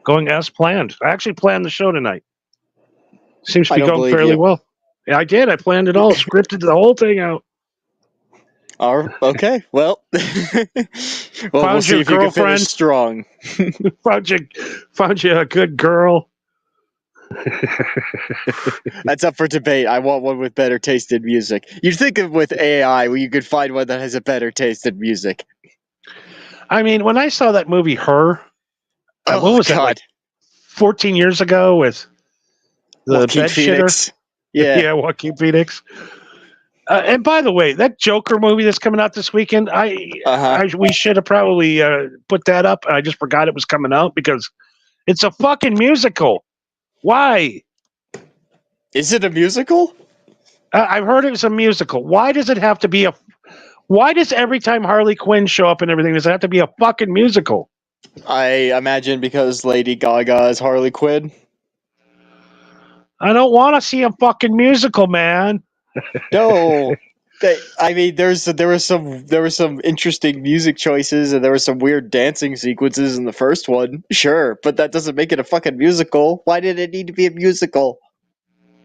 going as planned. I actually planned the show tonight. Seems to be going fairly well. Yeah, I did. I planned it all, scripted the whole thing out. Okay. Well, we'll see if you can finish strong. found you a good girl. That's up for debate. I want one with better taste in music. You'd think of with AI, you could find one that has a better taste in music. I mean, when I saw that movie, Her, what was that, like 14 years ago with the Joaquin bed Phoenix. shitter? Yeah, Joaquin Phoenix. And by the way, that Joker movie that's coming out this weekend, we should have probably put that up. I just forgot it was coming out because it's a fucking musical. Why? Is it a musical? I've heard it was a musical. Why does it have to be why does every time Harley Quinn show up and everything, does it have to be a fucking musical? I imagine because Lady Gaga is Harley Quinn. I don't want to see a fucking musical, man. No. I mean, there were some interesting music choices and there were some weird dancing sequences in the first one. Sure, but that doesn't make it a fucking musical. Why did it need to be a musical?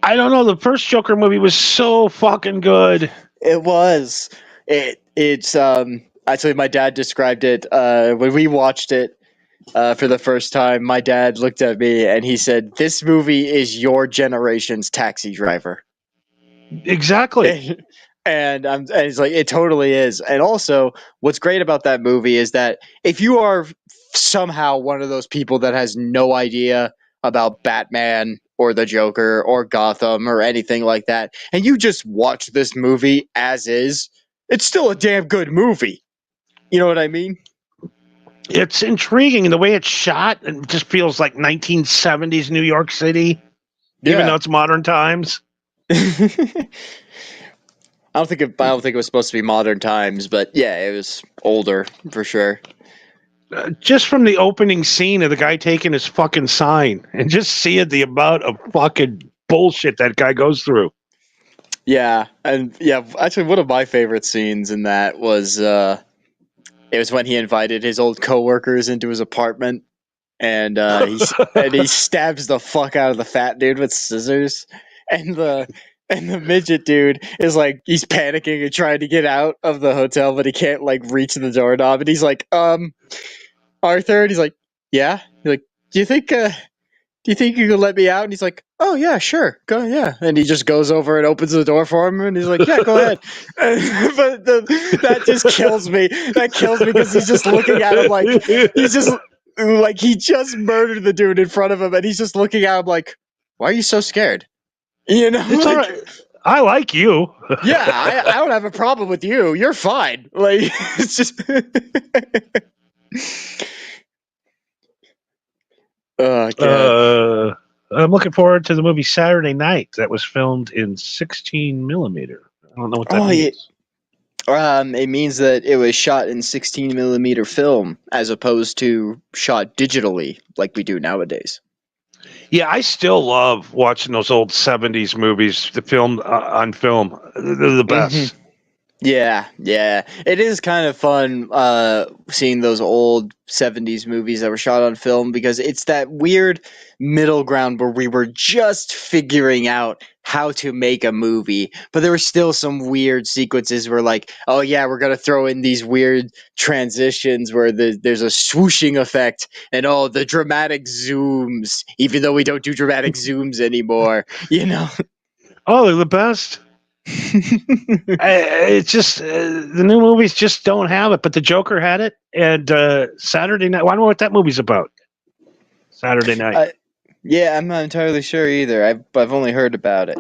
I don't know. The first Joker movie was so fucking good. It was. It's actually my dad described it when we watched it for the first time. My dad looked at me and he said, "This movie is your generation's Taxi Driver." Exactly. And it's like, it totally is. And also, what's great about that movie is that if you are somehow one of those people that has no idea about Batman or the Joker or Gotham or anything like that, and you just watch this movie as is, it's still a damn good movie. You know what I mean? It's intriguing. The way it's shot, it just feels like 1970s New York City, even though it's modern times. I don't think it was supposed to be modern times, but yeah, it was older for sure. Just from the opening scene of the guy taking his fucking sign and just seeing the amount of fucking bullshit that guy goes through. Yeah, and yeah, actually one of my favorite scenes in that was it was when he invited his old coworkers into his apartment and he stabs the fuck out of the fat dude with scissors, and the midget dude is like, he's panicking and trying to get out of the hotel, but he can't like reach the doorknob, and he's like, Arthur, and he's like, yeah. He's like, do you think you could let me out? And he's like, oh yeah, sure, go, yeah. And he just goes over and opens the door for him, and he's like, yeah, go ahead. But that just kills me. That kills me because he's just looking at him like he just murdered the dude in front of him, and he's just looking at him like, why are you so scared? You know, it's all right. I like you. Yeah, I don't have a problem with you. You're fine. Like, it's just. Oh, God. I'm looking forward to the movie Saturday Night that was filmed in 16 millimeter. I don't know what that means. It means that it was shot in 16 millimeter film as opposed to shot digitally like we do nowadays. Yeah, I still love watching those old 70s movies, the film on film. They're the best. Yeah, yeah. It is kind of fun seeing those old 70s movies that were shot on film because it's that weird middle ground where we were just figuring out how to make a movie, but there were still some weird sequences where like, oh yeah, we're going to throw in these weird transitions where there's a swooshing effect and oh, the dramatic zooms, even though we don't do dramatic zooms anymore, you know. Oh, they're the best. It's just the new movies just don't have it, but the Joker had it, and Saturday Night. Well, I don't know what that movie's about. Saturday Night. Yeah, I'm not entirely sure either. I've only heard about it.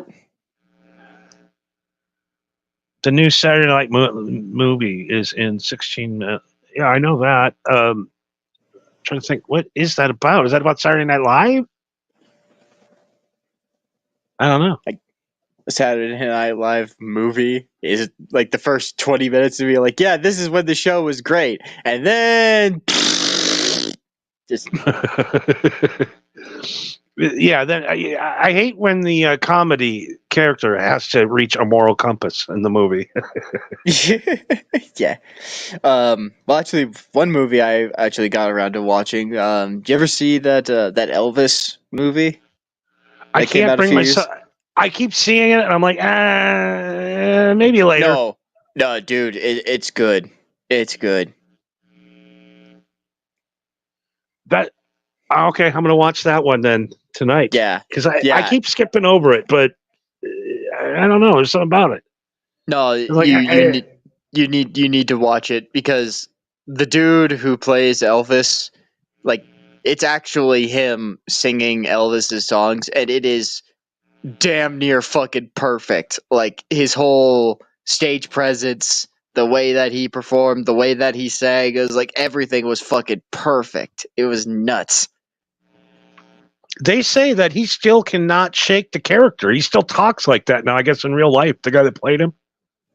The new Saturday Night movie is in 16 minutes. Yeah, I know that. Trying to think, what is that about? Is that about Saturday Night Live? I don't know. Saturday Night Live movie is like the first 20 minutes to be like, yeah, this is when the show was great. And then just yeah, then I hate when the comedy character has to reach a moral compass in the movie. yeah. Well, actually, one movie I actually got around to watching. Did you ever see that that Elvis movie? I That came can't out a bring few myself. years. I keep seeing it, and I'm like, maybe later. No, dude, it's good. It's good. That okay? I'm gonna watch that one then tonight. Yeah, because I yeah. keep skipping over it, but I don't know. There's something about it. No, Like, you need to watch it because the dude who plays Elvis, like, it's actually him singing Elvis's songs, and it is damn near fucking perfect. Like his whole stage presence, the way that he performed, the way that he sang, it was like everything was fucking perfect. It was nuts. they say that he still cannot shake the character. He still talks like that now. I guess in real life, the guy that played him.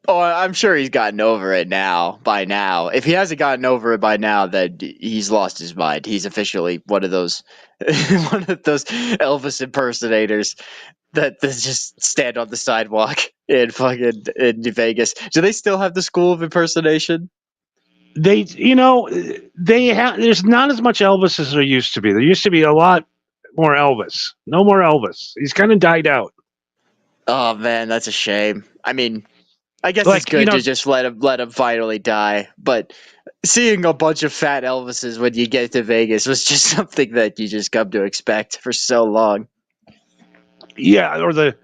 Oh, I'm sure he's gotten over it now. By now, if he hasn't gotten over it by now, then he's lost his mind. He's officially one of those, one of those Elvis impersonators that just stand on the sidewalk in fucking in Vegas. Do they still have the school of impersonation? They have. There's not as much Elvis as there used to be. There used to be a lot more Elvis. No more Elvis. He's kind of died out. Oh man, that's a shame. I mean, I guess Like, it's good to just let him finally die. But seeing a bunch of fat Elvises when you get to Vegas was just something that you just come to expect for so long. Yeah, or the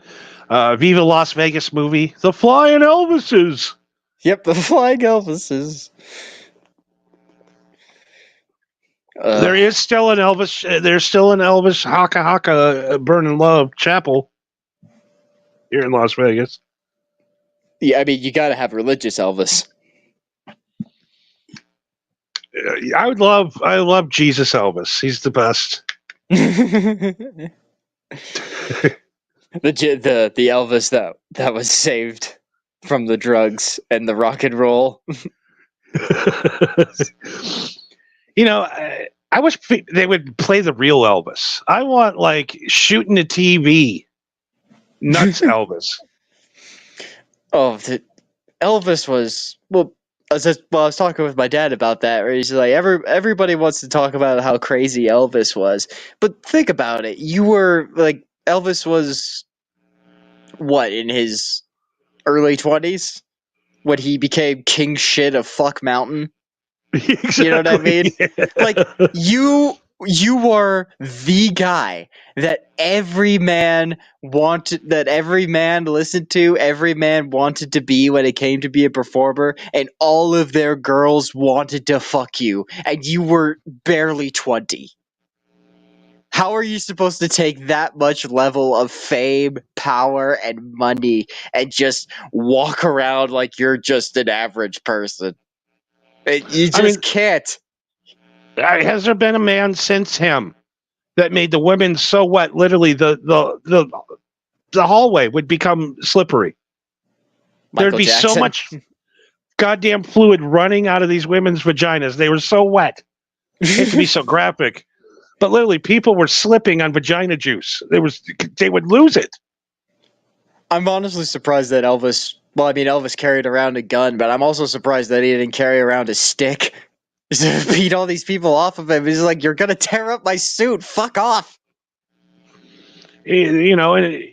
Viva Las Vegas movie, The Flying Elvises. Yep, the Flying Elvises. There is still an Elvis. There's still an Elvis Haka Haka Burning Love Chapel here in Las Vegas. Yeah, I mean, you got to have religious Elvis. I love Jesus Elvis. He's the best. the Elvis that was saved from the drugs and the rock and roll. I wish they would play the real Elvis. I want like shooting the TV, nuts Elvis. Oh, Elvis was I was talking with my dad about that. Where he's like, everybody wants to talk about how crazy Elvis was, but think about it. You were like, Elvis was what, in his early 20s when he became king shit of fuck mountain. Exactly. You know what I mean? Like you were the guy that every man listened to, every man wanted to be when it came to be a performer, and all of their girls wanted to fuck you, and you were barely 20. How are you supposed to take that much level of fame, power, and money and just walk around like you're just an average person? You just can't. Has there been a man since him that made the women so wet? Literally, the hallway would become slippery. There'd be Jackson. so much goddamn fluid running out of these women's vaginas. They were so wet. It could be so graphic, but literally, people were slipping on vagina juice. They would lose it. I'm honestly surprised that Elvis Well, I mean, Elvis carried around a gun, but I'm also surprised that he didn't carry around a stick to beat all these people off of him. He's like, "You're gonna tear up my suit. Fuck off." You know, and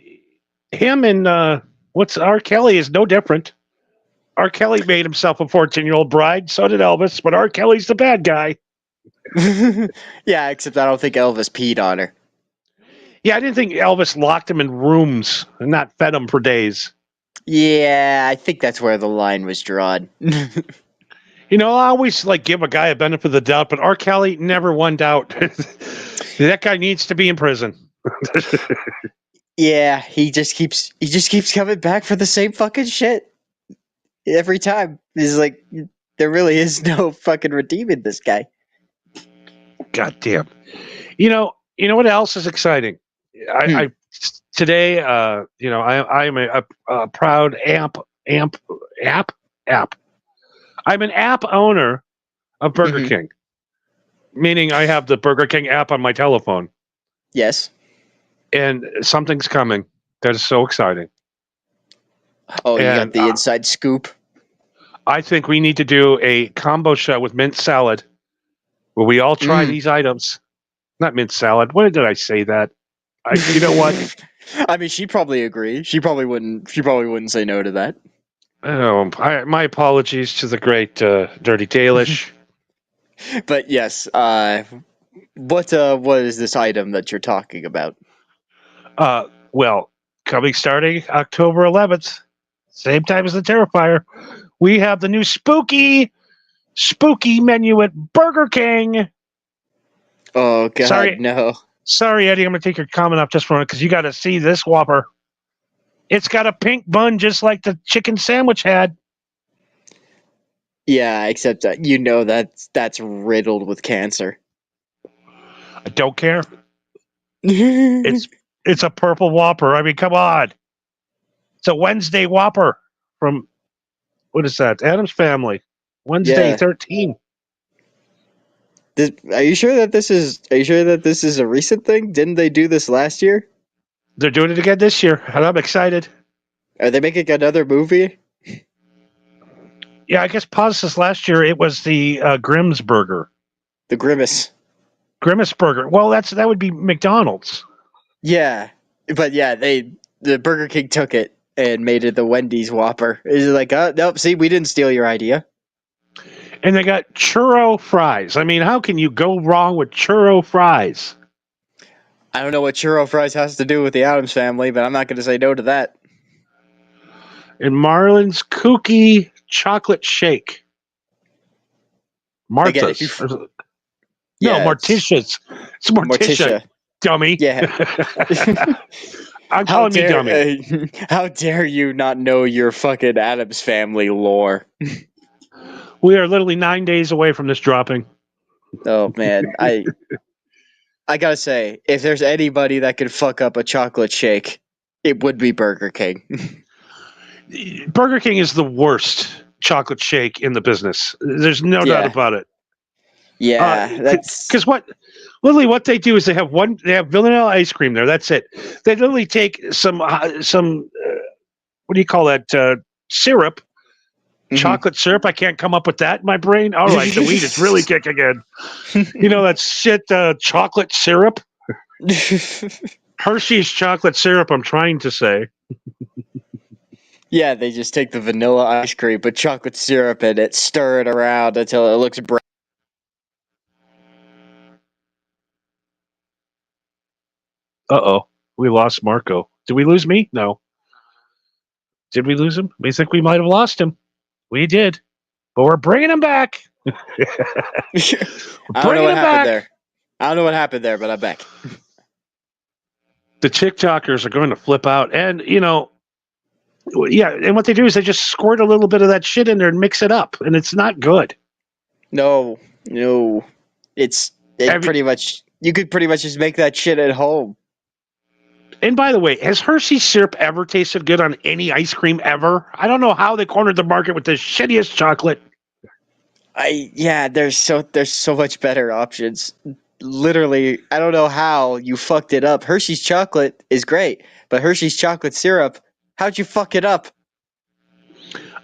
him and what's R. Kelly is no different. R. Kelly made himself a 14-year-old bride. So did Elvis, but R. Kelly's the bad guy. Yeah, except I don't think Elvis peed on her. Yeah, I didn't think Elvis locked him in rooms and not fed him for days. Yeah, I think that's where the line was drawn. You know, I always like give a guy a benefit of the doubt, but R. Kelly never one doubt. That guy needs to be in prison. Yeah, he just keeps coming back for the same fucking shit every time. He's like, there really is no fucking redeeming this guy. God damn. You know what else is exciting? I today, you know, I am a proud app. I'm an app owner of Burger King, meaning I have the Burger King app on my telephone. Yes. And something's coming that is so exciting. Oh, you got the inside scoop? I think we need to do a combo show with mint salad where we all try these items. Not mint salad. When did I say that? You know what? I mean, she'd probably agree. She probably wouldn't say no to that. Oh, my apologies to the great Dirty Dalish. But yes, what is this item that you're talking about? Well, starting October 11th, same time as the Terrifier, we have the new spooky menu at Burger King. Oh God, no! Sorry, Eddie, I'm gonna take your comment off just for a minute because you got to see this Whopper. It's got a pink bun just like the chicken sandwich had. Yeah, except you know that's riddled with cancer. I don't care. It's a purple Whopper. I mean, come on. It's a Wednesday Whopper from what is that? Addams Family. Wednesday 13. Are you sure that this is a recent thing? Didn't they do this last year? They're doing it again this year, and I'm excited. Are they making another movie? Yeah, I guess pause this last year. It was the Grimm's Burger. The Grimace Burger. Well, that would be McDonald's. Yeah, but yeah, the Burger King took it and made it the Wendy's Whopper. It's like, nope. See, we didn't steal your idea. And they got churro fries. I mean, how can you go wrong with churro fries? I don't know what churro fries has to do with the Addams Family, but I'm not going to say no to that. And Marlin's Kooky Chocolate Shake. Martha's. Again, Morticia's. It's Morticia, dummy. Yeah. I'm calling me dummy. How dare you not know your fucking Addams Family lore? We are literally 9 days away from this dropping. Oh, man. I gotta say, if there's anybody that could fuck up a chocolate shake, it would be Burger King. Burger King is the worst chocolate shake in the business. There's no doubt about it. Yeah, that's because what they do is they have vanilla ice cream there. That's it. They literally take some what do you call that syrup, chocolate syrup. I can't come up with that in my brain. All right, the weed is really kicking in. You know that shit, chocolate syrup. Hershey's chocolate syrup. I'm trying to say. Yeah, they just take the vanilla ice cream, put chocolate syrup in it, stir it around until it looks brown. Uh-oh. We lost Marco. Did we lose me? No. Did we lose him? We think we might have lost him. We did. But we're bringing him back. I don't know what happened there. I don't know what happened there, but I'm back. The TikTokers are going to flip out. And, and what they do is they just squirt a little bit of that shit in there and mix it up. And it's not good. No. Pretty much, you could pretty much just make that shit at home. And by the way, has Hershey's syrup ever tasted good on any ice cream ever? I don't know how they cornered the market with the shittiest chocolate. There's so much better options. Literally, I don't know how you fucked it up. Hershey's chocolate is great, but Hershey's chocolate syrup, how'd you fuck it up?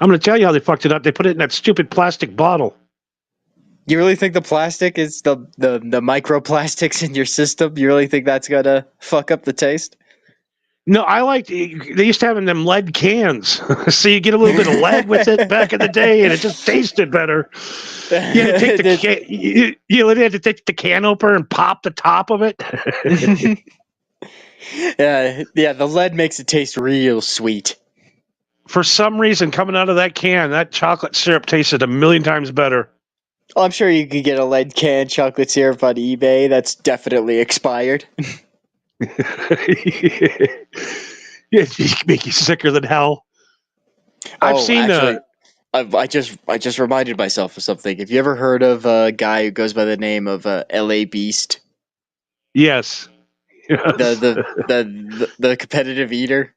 I'm going to tell you how they fucked it up. They put it in that stupid plastic bottle. You really think the plastic is the microplastics in your system? You really think that's gonna fuck up the taste? No, they used to have in them lead cans. So you get a little bit of lead with it back in the day, and it just tasted better. You had to take the can, you had to take the can opener and pop the top of it. Yeah, the lead makes it taste real sweet. For some reason, coming out of that can, that chocolate syrup tasted a million times better. I'm sure you could get a lead can chocolate syrup on eBay that's definitely expired. It make you sicker than hell. I've seen actually, I just reminded myself of something. Have you ever heard of a guy who goes by the name of LA Beast? Yes. The competitive eater.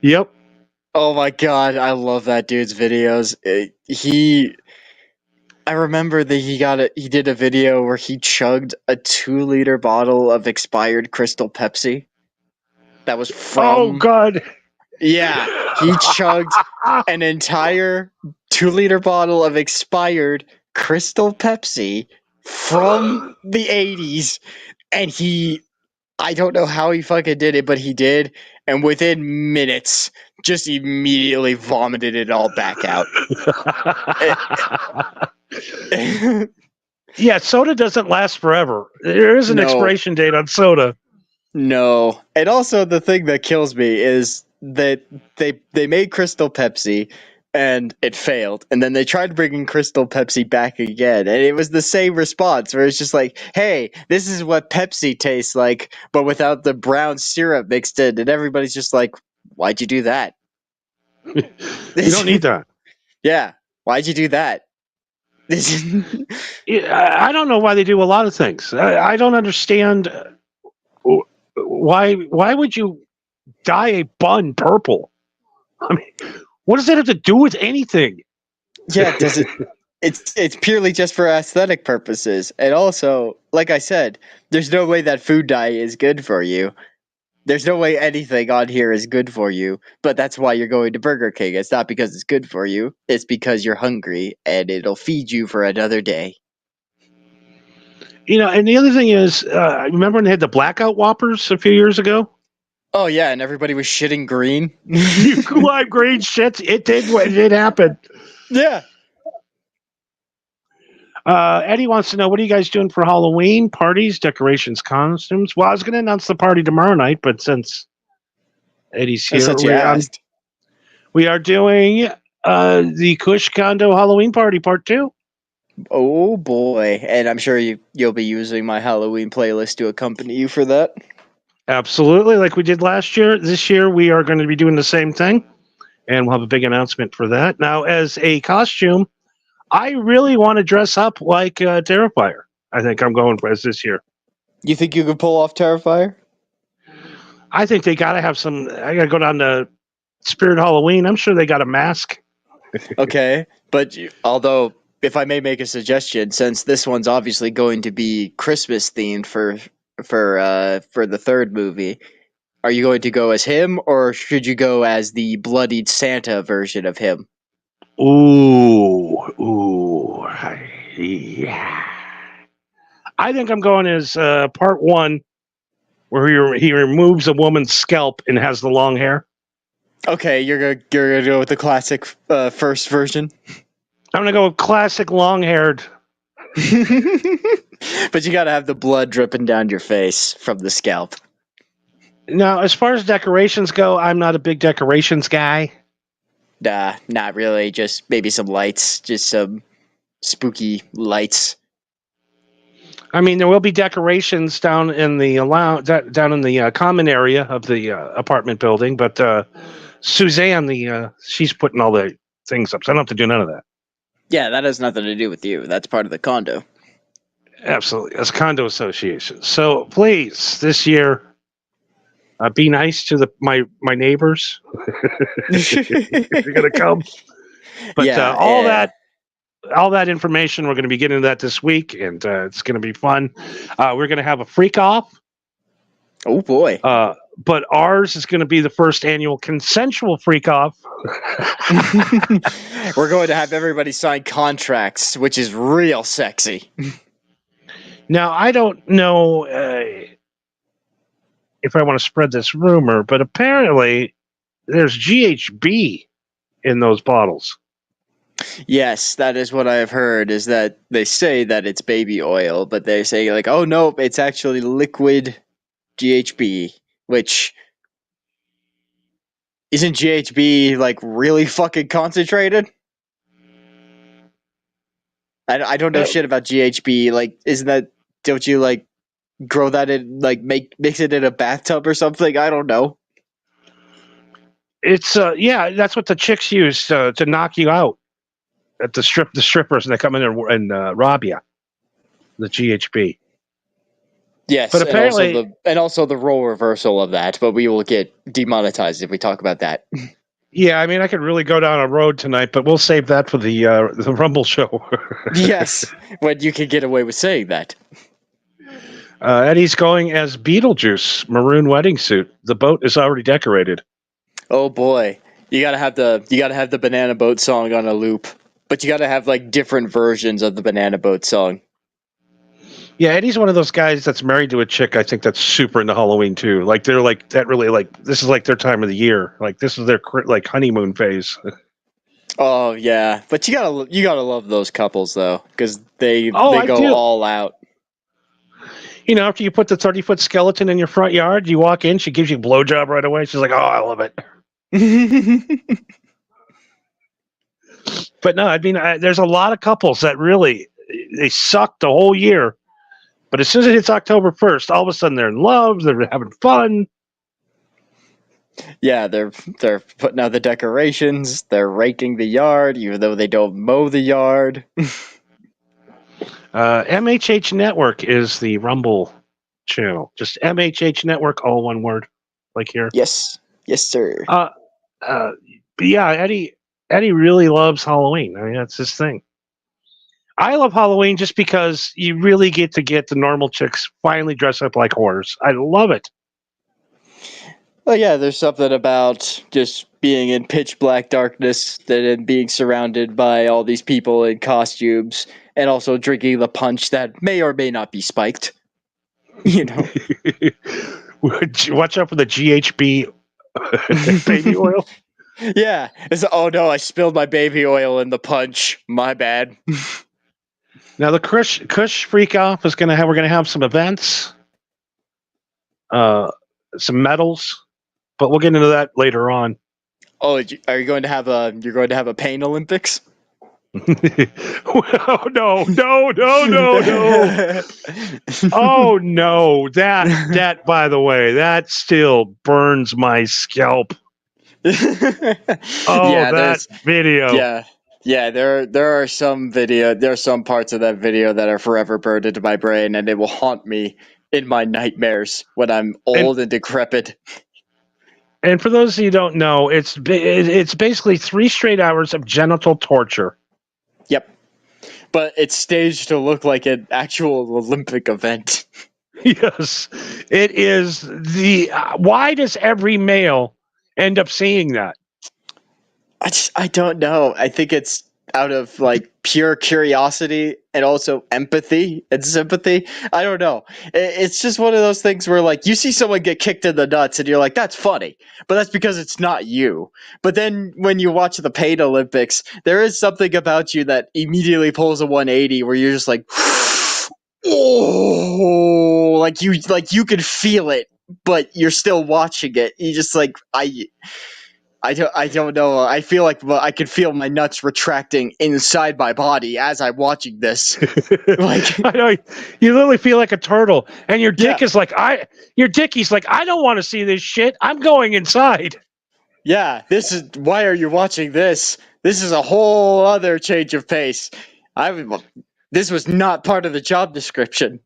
Yep. Oh my god, I love that dude's videos. I remember that he did a video where he chugged a 2-liter bottle of expired Crystal Pepsi. That was from... Oh, God. Yeah, he chugged an entire 2-liter bottle of expired Crystal Pepsi from the 80s, and I don't know how he fucking did it, but he did, and within minutes, just immediately vomited it all back out. Yeah, soda doesn't last forever. There is an expiration date on soda. No. And also the thing that kills me is that they made Crystal Pepsi and it failed. And then they tried bringing Crystal Pepsi back again. And it was the same response where it's just like, hey, this is what Pepsi tastes like, but without the brown syrup mixed in. And everybody's just like, why'd you do that? You don't need that. Yeah. Why'd you do that? I don't know why they do a lot of things. I don't understand why would you dye a bun purple? I mean, what does that have to do with anything? Yeah, does it? It's purely just for aesthetic purposes, and also, like I said, there's no way that food dye is good for you. There's no way anything on here is good for you, but that's why you're going to Burger King. It's not because it's good for you. It's because you're hungry, and it'll feed you for another day. You know, and the other thing is, remember when they had the blackout Whoppers a few years ago? Oh yeah, and everybody was shitting green. Lime green shit. It did happen. Yeah. Eddie wants to know, what are you guys doing for Halloween? Parties, decorations, costumes? Well, I was going to announce the party tomorrow night, but since Eddie's here, we are doing the Kush Condo Halloween Party Part 2. Oh boy, and I'm sure you'll be using my Halloween playlist to accompany you for that. Absolutely, like we did last year. This year, we are going to be doing the same thing, and we'll have a big announcement for that. Now, as a costume, I really want to dress up like Terrifier. I think I'm going for this year. You think you could pull off Terrifier? I think they got to have some. I got to go down to Spirit Halloween. I'm sure they got a mask. Okay, but although, if I may make a suggestion, since this one's obviously going to be Christmas themed for the third movie, are you going to go as him, or should you go as the bloodied Santa version of him? Yeah. I think I'm going as part 1, where he removes a woman's scalp and has the long hair. Okay, you're gonna go with the classic first version. I'm gonna go with classic long-haired. But you gotta have the blood dripping down your face from the scalp. Now, as far as decorations go, I'm not a big decorations guy. Nah, not really. Just maybe some lights, just some spooky lights. I mean, there will be decorations down in the common area of the apartment building, but Suzanne, she's putting all the things up, so I don't have to do none of that. Yeah, that has nothing to do with you. That's part of the condo. Absolutely, as condo association. So please, this year, be nice to my neighbors. If you're gonna come, but yeah, all that information, we're going to be getting into that this week, and it's going to be fun. We're going to have a freak off. Oh boy! but ours is going to be the first annual consensual freak off. We're going to have everybody sign contracts, which is real sexy. Now, I don't know if I want to spread this rumor, but apparently there's GHB in those bottles. Yes, that is what I have heard, is that they say that it's baby oil, but they say, like, oh, no, it's actually liquid GHB, which... Isn't GHB, like, really fucking concentrated? I don't know shit about GHB. Like, isn't that... Don't you, like, grow that in... Like, mix it in a bathtub or something? I don't know. It's, yeah, that's what the chicks use to knock you out at the strippers, and they come in there and rob you. The GHB. Yes, but apparently, and also the role reversal of that, but we will get demonetized if we talk about that. Yeah, I mean, I could really go down a road tonight, but we'll save that for the Rumble show. Yes, when you can get away with saying that. Eddie's going as Beetlejuice, maroon wedding suit. The boat is already decorated. Oh boy, you gotta have the Banana Boat song on a loop, but you gotta have like different versions of the Banana Boat song. Yeah, Eddie's one of those guys that's married to a chick. I think that's super into Halloween too. Like they're like that. Really, like this is like their time of the year. Like this is their like honeymoon phase. Oh yeah, but you gotta love those couples though, because they go all out. You know, after you put the 30-foot skeleton in your front yard, you walk in, she gives you a blowjob right away. She's like, "Oh, I love it." But no, I mean, there's a lot of couples that really they suck the whole year. But as soon as it hits October 1st, all of a sudden they're in love, they're having fun. Yeah, they're putting out the decorations, they're raking the yard, even though they don't mow the yard. MHH Network is the Rumble channel. Just MHH Network, all one word, like here. Yes, sir. But yeah, Eddie really loves Halloween. I mean, that's his thing. I love Halloween just because you really get the normal chicks finally dress up like whores. I love it. Well, yeah, there's something about just being in pitch black darkness and being surrounded by all these people in costumes and also drinking the punch that may or may not be spiked. You know. Watch out for the GHB baby oil. Yeah. Oh no, I spilled my baby oil in the punch. My bad. Now the Kush Freak Off is we're gonna have some events, some medals, but we'll get into that later on. Oh, are you going to have a pain Olympics? Oh, no. Oh no, that by the way, that still burns my scalp. Oh, yeah, that video. Yeah, there are some parts of that video that are forever burned into my brain, and it will haunt me in my nightmares when I'm old and decrepit. And for those of you who don't know, it's basically 3 straight hours of genital torture. Yep, but it's staged to look like an actual Olympic event. Yes, it is. Why does every male end up seeing that? I don't know. I think it's out of like pure curiosity and also empathy and sympathy. I don't know. It's just one of those things where like you see someone get kicked in the nuts and you're like, that's funny, but that's because it's not you. But then when you watch the Pain Olympics, there is something about you that immediately pulls a 180 where you're just like, oh, like you can feel it, but you're still watching it. You just like I don't know. I feel like I could feel my nuts retracting inside my body as I'm watching this. Like I know you literally feel like a turtle, and your dick is like he's like, I don't want to see this shit. I'm going inside. Yeah, why are you watching this? This is a whole other change of pace. This was not part of the job description.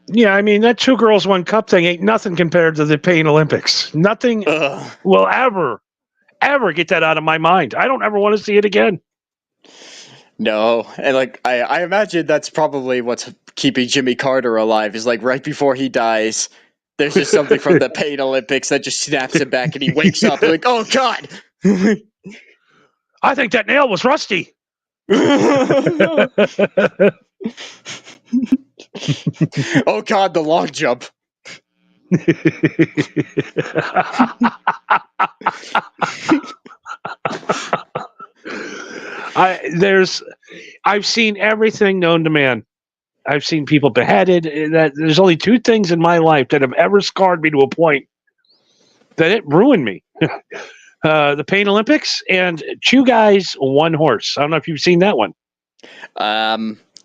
Yeah, I mean that 2 girls 1 cup thing ain't nothing compared to the Pain Olympics. Nothing will ever get that out of my mind. I don't ever want to see it again. No, and like I imagine that's probably what's keeping Jimmy Carter alive, is like right before he dies, There's just something from the Pain Olympics that just snaps him back, and he wakes up like, "Oh God!" I think that nail was rusty. Oh God, the long jump. I've seen everything known to man. I've seen people beheaded. There's only two things in my life that have ever scarred me to a point that it ruined me. The Pain Olympics and Two Guys, One Horse. I don't know if you've seen that one.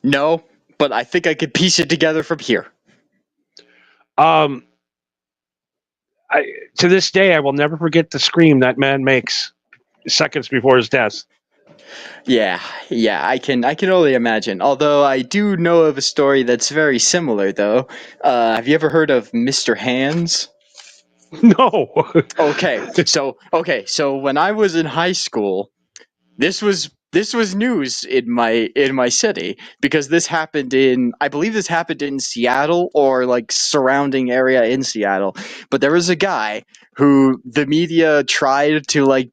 No, but I think I could piece it together from here. To this day, I will never forget the scream that man makes seconds before his death. Yeah, I can only imagine. Although I do know of a story that's very similar, though. Have you ever heard of Mr. Hands? No. Okay, so when I was in high school, this was news in my city, because I believe this happened in Seattle, or like surrounding area in Seattle. But there was a guy who the media tried to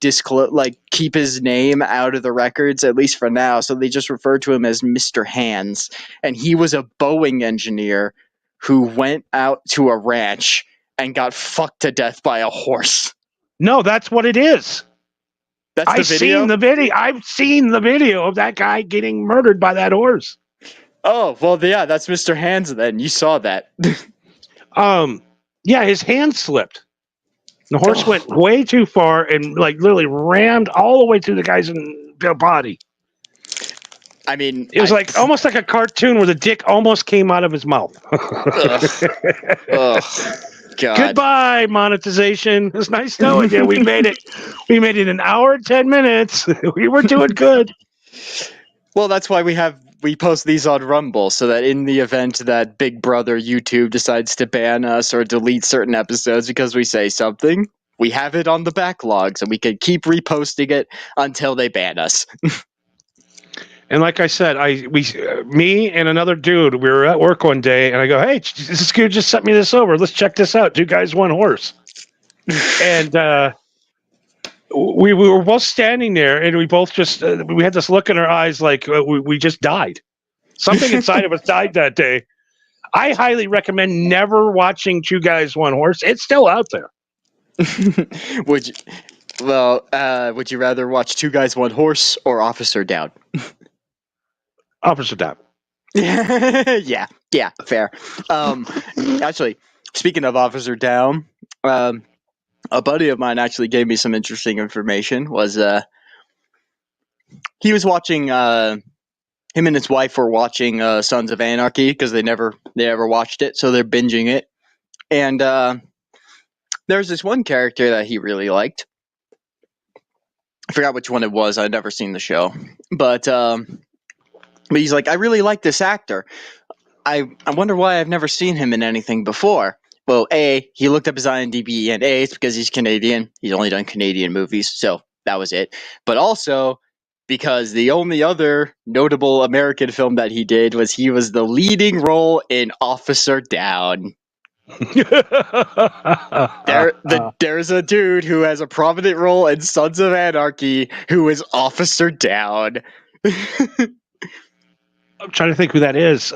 keep his name out of the records, at least for now, so they just referred to him as Mr. Hands. And he was a Boeing engineer who went out to a ranch and got fucked to death by a horse. No, that's what it is. I've seen the video. I've seen the video of that guy getting murdered by that horse. Oh, well, yeah, that's Mr. Hands then. You saw that. Yeah, his hand slipped. The horse went way too far and literally rammed all the way through the guy's body. I mean, it was almost like a cartoon where the dick almost came out of his mouth. Ugh. God. Goodbye, monetization. It's nice knowing you. We made it. We made it an hour and 10 minutes. We were doing good. Well, that's why we post these on Rumble, so that in the event that Big Brother YouTube decides to ban us or delete certain episodes because we say something, we have it on the backlog, so we can keep reposting it until they ban us. And like I said, me and another dude, we were at work one day, and I go, "Hey, this dude just sent me this over. Let's check this out. Two Guys, One Horse." And we were both standing there, and we both just we had this look in our eyes like we just died. Something inside of us died that day. I highly recommend never watching Two Guys, One Horse. It's still out there. Would you rather watch Two Guys, One Horse or Officer Down? Officer Down. yeah, fair. Actually, speaking of Officer Down, a buddy of mine actually gave me some interesting information. He was watching, him and his wife were watching Sons of Anarchy, because they never watched it, so they're binging it. And there's this one character that he really liked. I forgot which one it was. I'd never seen the show, but he's like, I really like this actor. I wonder why I've never seen him in anything before. Well, A, he looked up his IMDb, and A, it's because he's Canadian. He's only done Canadian movies, so that was it. But also, because the only other notable American film that he did was he was the leading role in Officer Down. There's a dude who has a prominent role in Sons of Anarchy who is Officer Down. I'm trying to think who that is.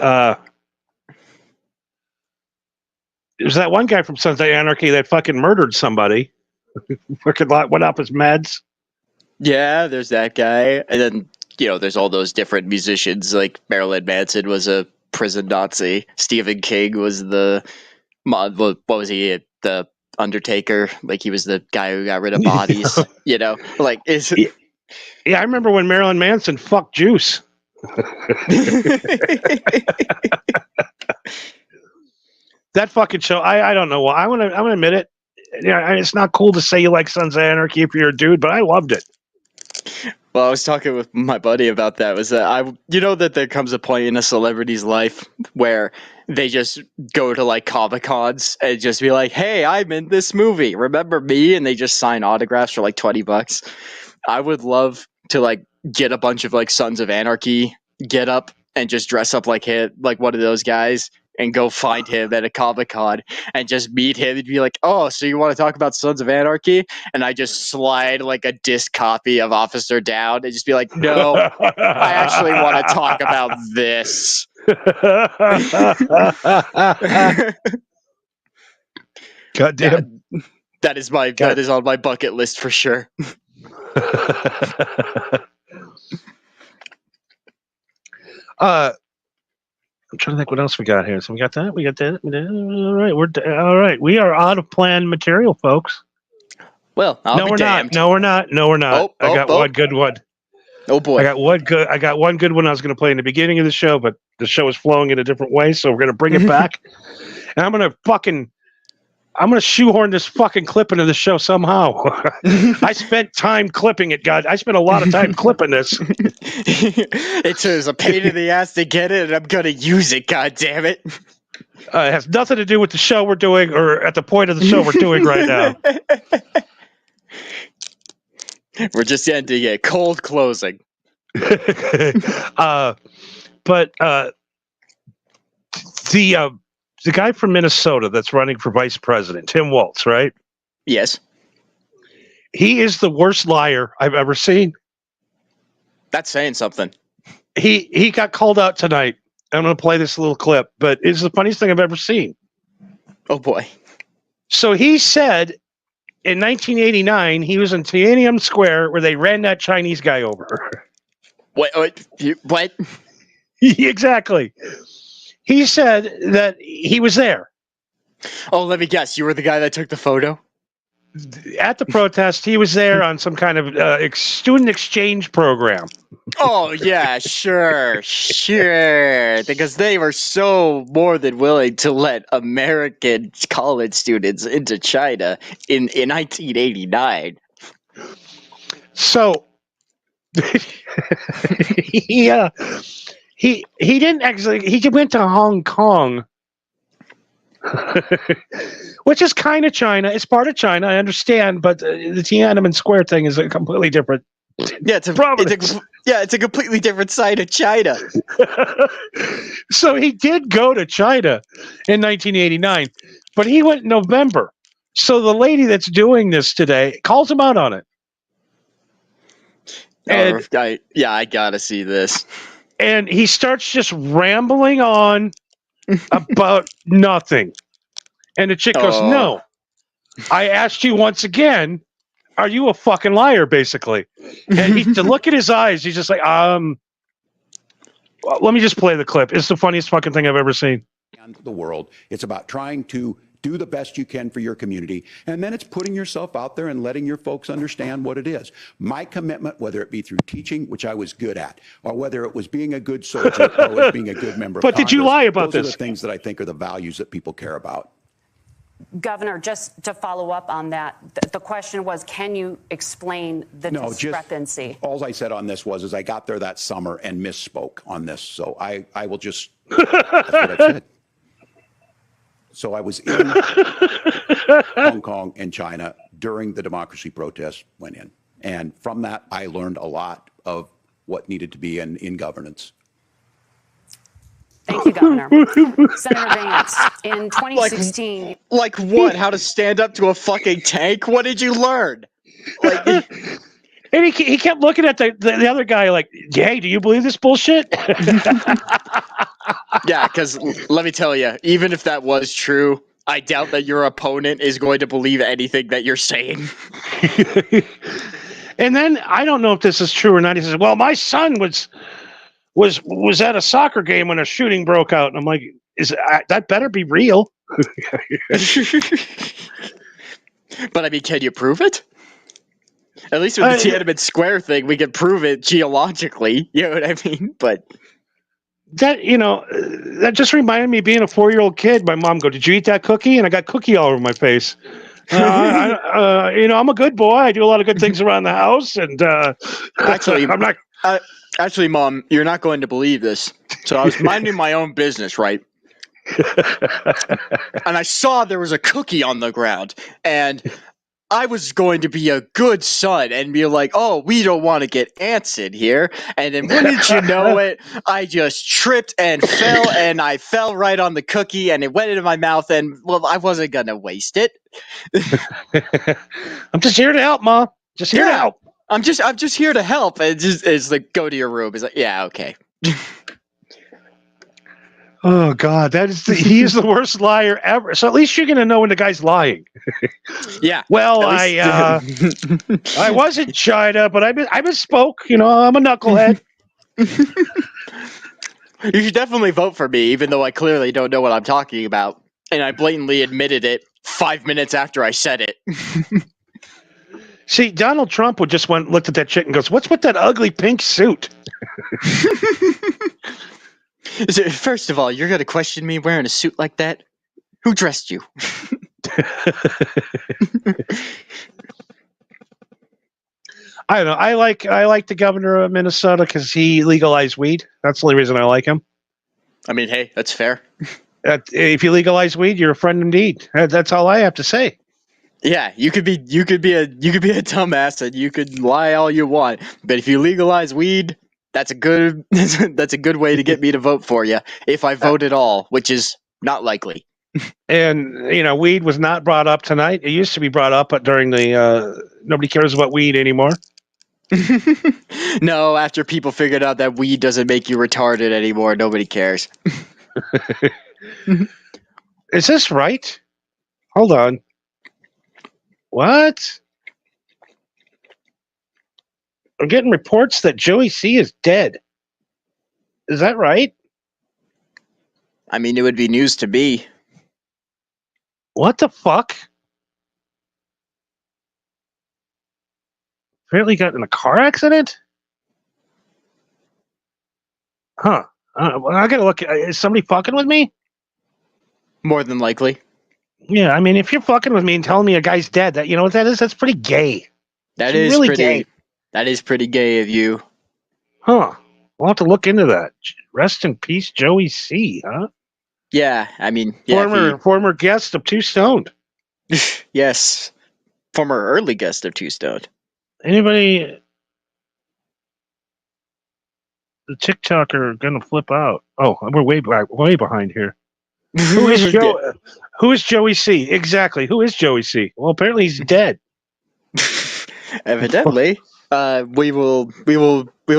There's that one guy from Sons of Anarchy that fucking murdered somebody. Fucking went up his meds. Yeah, there's that guy. And then, there's all those different musicians. Like Marilyn Manson was a prison Nazi. Stephen King was what was he? The Undertaker. Like, he was the guy who got rid of bodies. Yeah, I remember when Marilyn Manson fucked Juice. That fucking show, I don't know. I'm gonna admit it. It's not cool to say you like Sons of Anarchy if you're a dude, but I loved it. Well, I was talking with my buddy about that. Was that that there comes a point in a celebrity's life where they just go to Comic-Cons and just be like, "Hey, I'm in this movie. Remember me?" And they just sign autographs for $20. I would love to get a bunch of Sons of Anarchy get up and just dress up like one of those guys and go find him at a Comic-Con and just meet him and be like, oh, so you want to talk about Sons of Anarchy? And I just slide like a disc copy of Officer Down and just be like, no, I actually want to talk about this. God damn. That is on my bucket list for sure. I'm trying to think what else we got here. So we got that. All right, all right. We are out of planned material, folks. Well, we're not. No, we're not. I got one good one. Oh boy. I got one good one I was going to play in the beginning of the show, but the show is flowing in a different way, so we're going to bring it back. And I'm going to shoehorn this fucking clip into the show somehow. I spent time clipping it, God. I spent a lot of time clipping this. It was a pain in the ass to get it, and I'm going to use it, God damn it. It has nothing to do with the show we're doing or at the point of the show we're doing right now. We're just ending a cold closing. But the guy from Minnesota that's running for vice president, Tim Walz, right? Yes. He is the worst liar I've ever seen. That's saying something. He got called out tonight. I'm going to play this little clip, but it's the funniest thing I've ever seen. Oh, boy. So he said in 1989, he was in Tiananmen Square where they ran that Chinese guy over. What? Exactly. He said that he was there. Oh, let me guess. You were the guy that took the photo? At the protest, he was there on some kind of student exchange program. Oh, yeah, sure. Because they were so more than willing to let American college students into China in 1989. So, he didn't actually. He went to Hong Kong, which is kind of China. It's part of China, I understand, but the Tiananmen Square thing is a completely different. Yeah, it's a completely different side of China. So he did go to China in 1989, but he went in November. So the lady that's doing this today calls him out on it. And, I gotta see this. And he starts just rambling on about nothing. And the chick goes, no, I asked you once again, are you a fucking liar, basically? And to look at his eyes, he's just like, well, let me just play the clip. It's the funniest fucking thing I've ever seen. And the world. It's about trying to do the best you can for your community. And then it's putting yourself out there and letting your folks understand what it is. My commitment, whether it be through teaching, which I was good at, or whether it was being a good soldier or was being a good member of Congress. But did you lie about those this? Are the things that I think are the values that people care about. Governor, just to follow up on that, the question was, can you explain the discrepancy? All I said on this was I got there that summer and misspoke on this. So I will just, that's what I said. So I was in Hong Kong and China during the democracy protests went in. And from that, I learned a lot of what needed to be in governance. Thank you, Governor. Senator Vance, in 2016... Like what? How to stand up to a fucking tank? What did you learn? And he kept looking at the other guy like, hey, do you believe this bullshit? Yeah, because let me tell you, even if that was true, I doubt that your opponent is going to believe anything that you're saying. And then, I don't know if this is true or not, he says, well, my son was at a soccer game when a shooting broke out. And I'm like, that better be real. But I mean, can you prove it? At least with the Tiananmen Square thing, we can prove it geologically. You know what I mean? But that just reminded me of being a 4-year-old kid. My mom go, did you eat that cookie? And I got cookie all over my face. I'm a good boy. I do a lot of good things around the house. And actually, I'm not. Actually, Mom, you're not going to believe this. So I was minding my own business, right? And I saw there was a cookie on the ground, and I was going to be a good son and be like, oh, we don't want to get ants in here. And then wouldn't you know it, I just tripped and fell, and I fell right on the cookie, and it went into my mouth, and, well, I wasn't going to waste it. I'm just here to help, Ma. Just here to help. I'm just here to help. And it's like, go to your room. It's like, yeah, okay. Oh God, he is the worst liar ever. So at least you're gonna know when the guy's lying. Yeah. Well, I was in China, but I misspoke. You know, I'm a knucklehead. You should definitely vote for me, even though I clearly don't know what I'm talking about, and I blatantly admitted it 5 minutes after I said it. See, Donald Trump would just looked at that chick and goes, "What's with that ugly pink suit?" First of all, you're going to question me wearing a suit like that? Who dressed you? I don't know. I like the governor of Minnesota because he legalized weed. That's the only reason I like him. I mean, hey, that's fair. If you legalize weed, you're a friend indeed. That's all I have to say. Yeah, you could be a dumbass and you could lie all you want, but if you legalize weed, that's a good way to get me to vote for you if I vote at all, which is not likely. And weed was not brought up tonight. It used to be brought up, but during the nobody cares about weed anymore. No, after people figured out that weed doesn't make you retarded anymore, nobody cares. Is this right? Hold on. What? I'm getting reports that Joey C is dead. Is that right? I mean, it would be news to me. What the fuck? Apparently got in a car accident? Huh. Well, I gotta look. Is somebody fucking with me? More than likely. Yeah, I mean, if you're fucking with me and telling me a guy's dead, that you know what that is? That's pretty gay. That is really pretty gay. That is pretty gay of you. Huh. We'll have to look into that. Rest in peace, Joey C, huh? Yeah, I mean... Yeah, former guest of Two Stoned. Yes. Former early guest of Two Stoned. Anybody... The TikToker gonna flip out. Oh, we're way behind here. Who is Joey C? Exactly. Who is Joey C? Well, apparently he's dead. Evidently. We will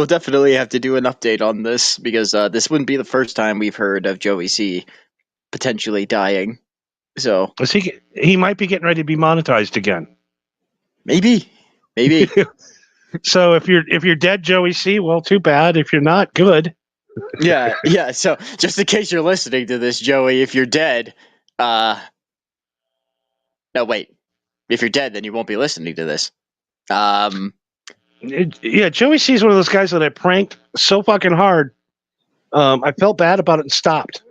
definitely have to do an update on this because this wouldn't be the first time we've heard of Joey C potentially dying. So he might be getting ready to be monetized again. Maybe. So if you're dead, Joey C, well, too bad. If you're not, good. Yeah. So just in case you're listening to this, Joey, if you're dead, no, wait. If you're dead, then you won't be listening to this. Yeah, Joey C is one of those guys that I pranked so fucking hard. I felt bad about it and stopped.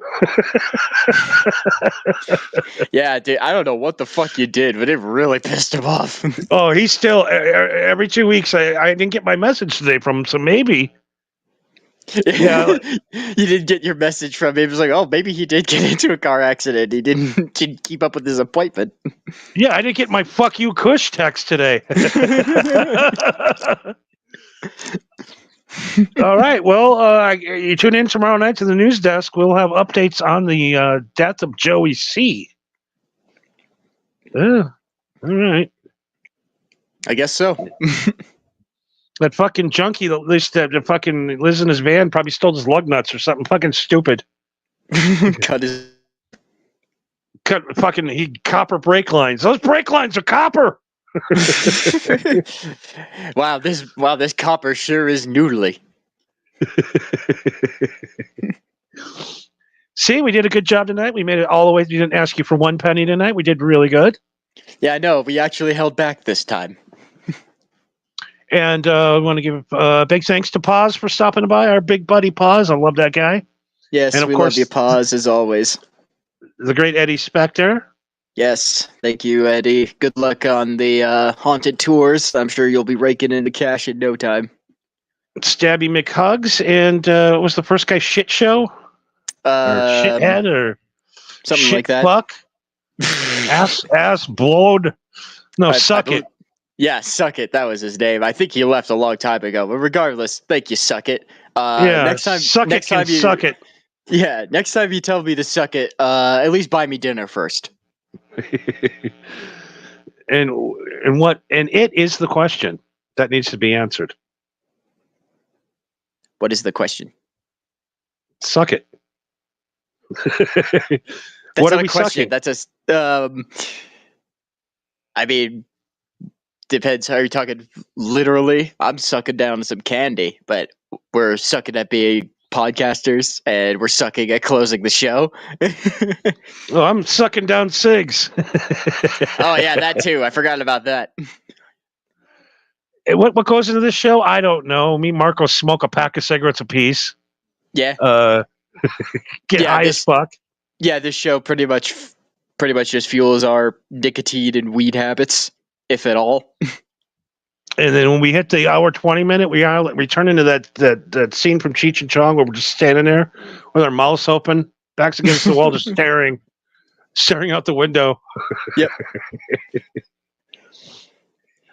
Yeah, dude, I don't know what the fuck you did, but it really pissed him off. Oh, he's still every 2 weeks. I didn't get my message today from him, so maybe. Yeah, you didn't get your message from him. It was like, oh, maybe he did get into a car accident. He didn't keep up with his appointment. Yeah, I didn't get my "fuck you, Kush" text today. All right. Well, you tune in tomorrow night to the news desk. We'll have updates on the death of Joey C. Yeah. All right. I guess so. That fucking junkie that fucking lives in his van probably stole his lug nuts or something fucking stupid. He copper brake lines. Those brake lines are copper. Wow, this copper sure is noodly. See, we did a good job tonight. We made it all the way. We didn't ask you for 1 penny tonight. We did really good. Yeah, I know. We actually held back this time. And I want to give big thanks to Paz for stopping by. Our big buddy Paz. I love that guy. Yes, and of course, love you, Paz, as always. The great Eddie Spector. Yes, thank you, Eddie. Good luck on the haunted tours. I'm sure you'll be raking in the cash in no time. Stabby McHugs, and what was the first guy? Shit Show? Or Shithead, or something shit like that. Fuck? ass blowed. No, Suck It. Yeah, Suck It. That was his name. I think he left a long time ago. But regardless, thank you, Suck It. Next time, Suck It. Yeah, next time you tell me to suck it, at least buy me dinner first. And it is the question that needs to be answered. What is the question? Suck it. That's What not are a we question. sucking? That's I mean, depends. Are you talking literally? I'm sucking down some candy, but we're sucking at being podcasters, and we're sucking at closing the show. Oh, I'm sucking down cigs. Oh yeah, that too. I forgot about that. What goes into this show? I don't know. Me and Marco smoke a pack of cigarettes apiece. Yeah. Get high as fuck. Yeah, this show pretty much just fuels our nicotine and weed habits, if at all. And then when we hit the hour 20 minute, we turn into that scene from Cheech and Chong where we're just standing there with our mouths open, backs against the wall, just staring out the window. Yep.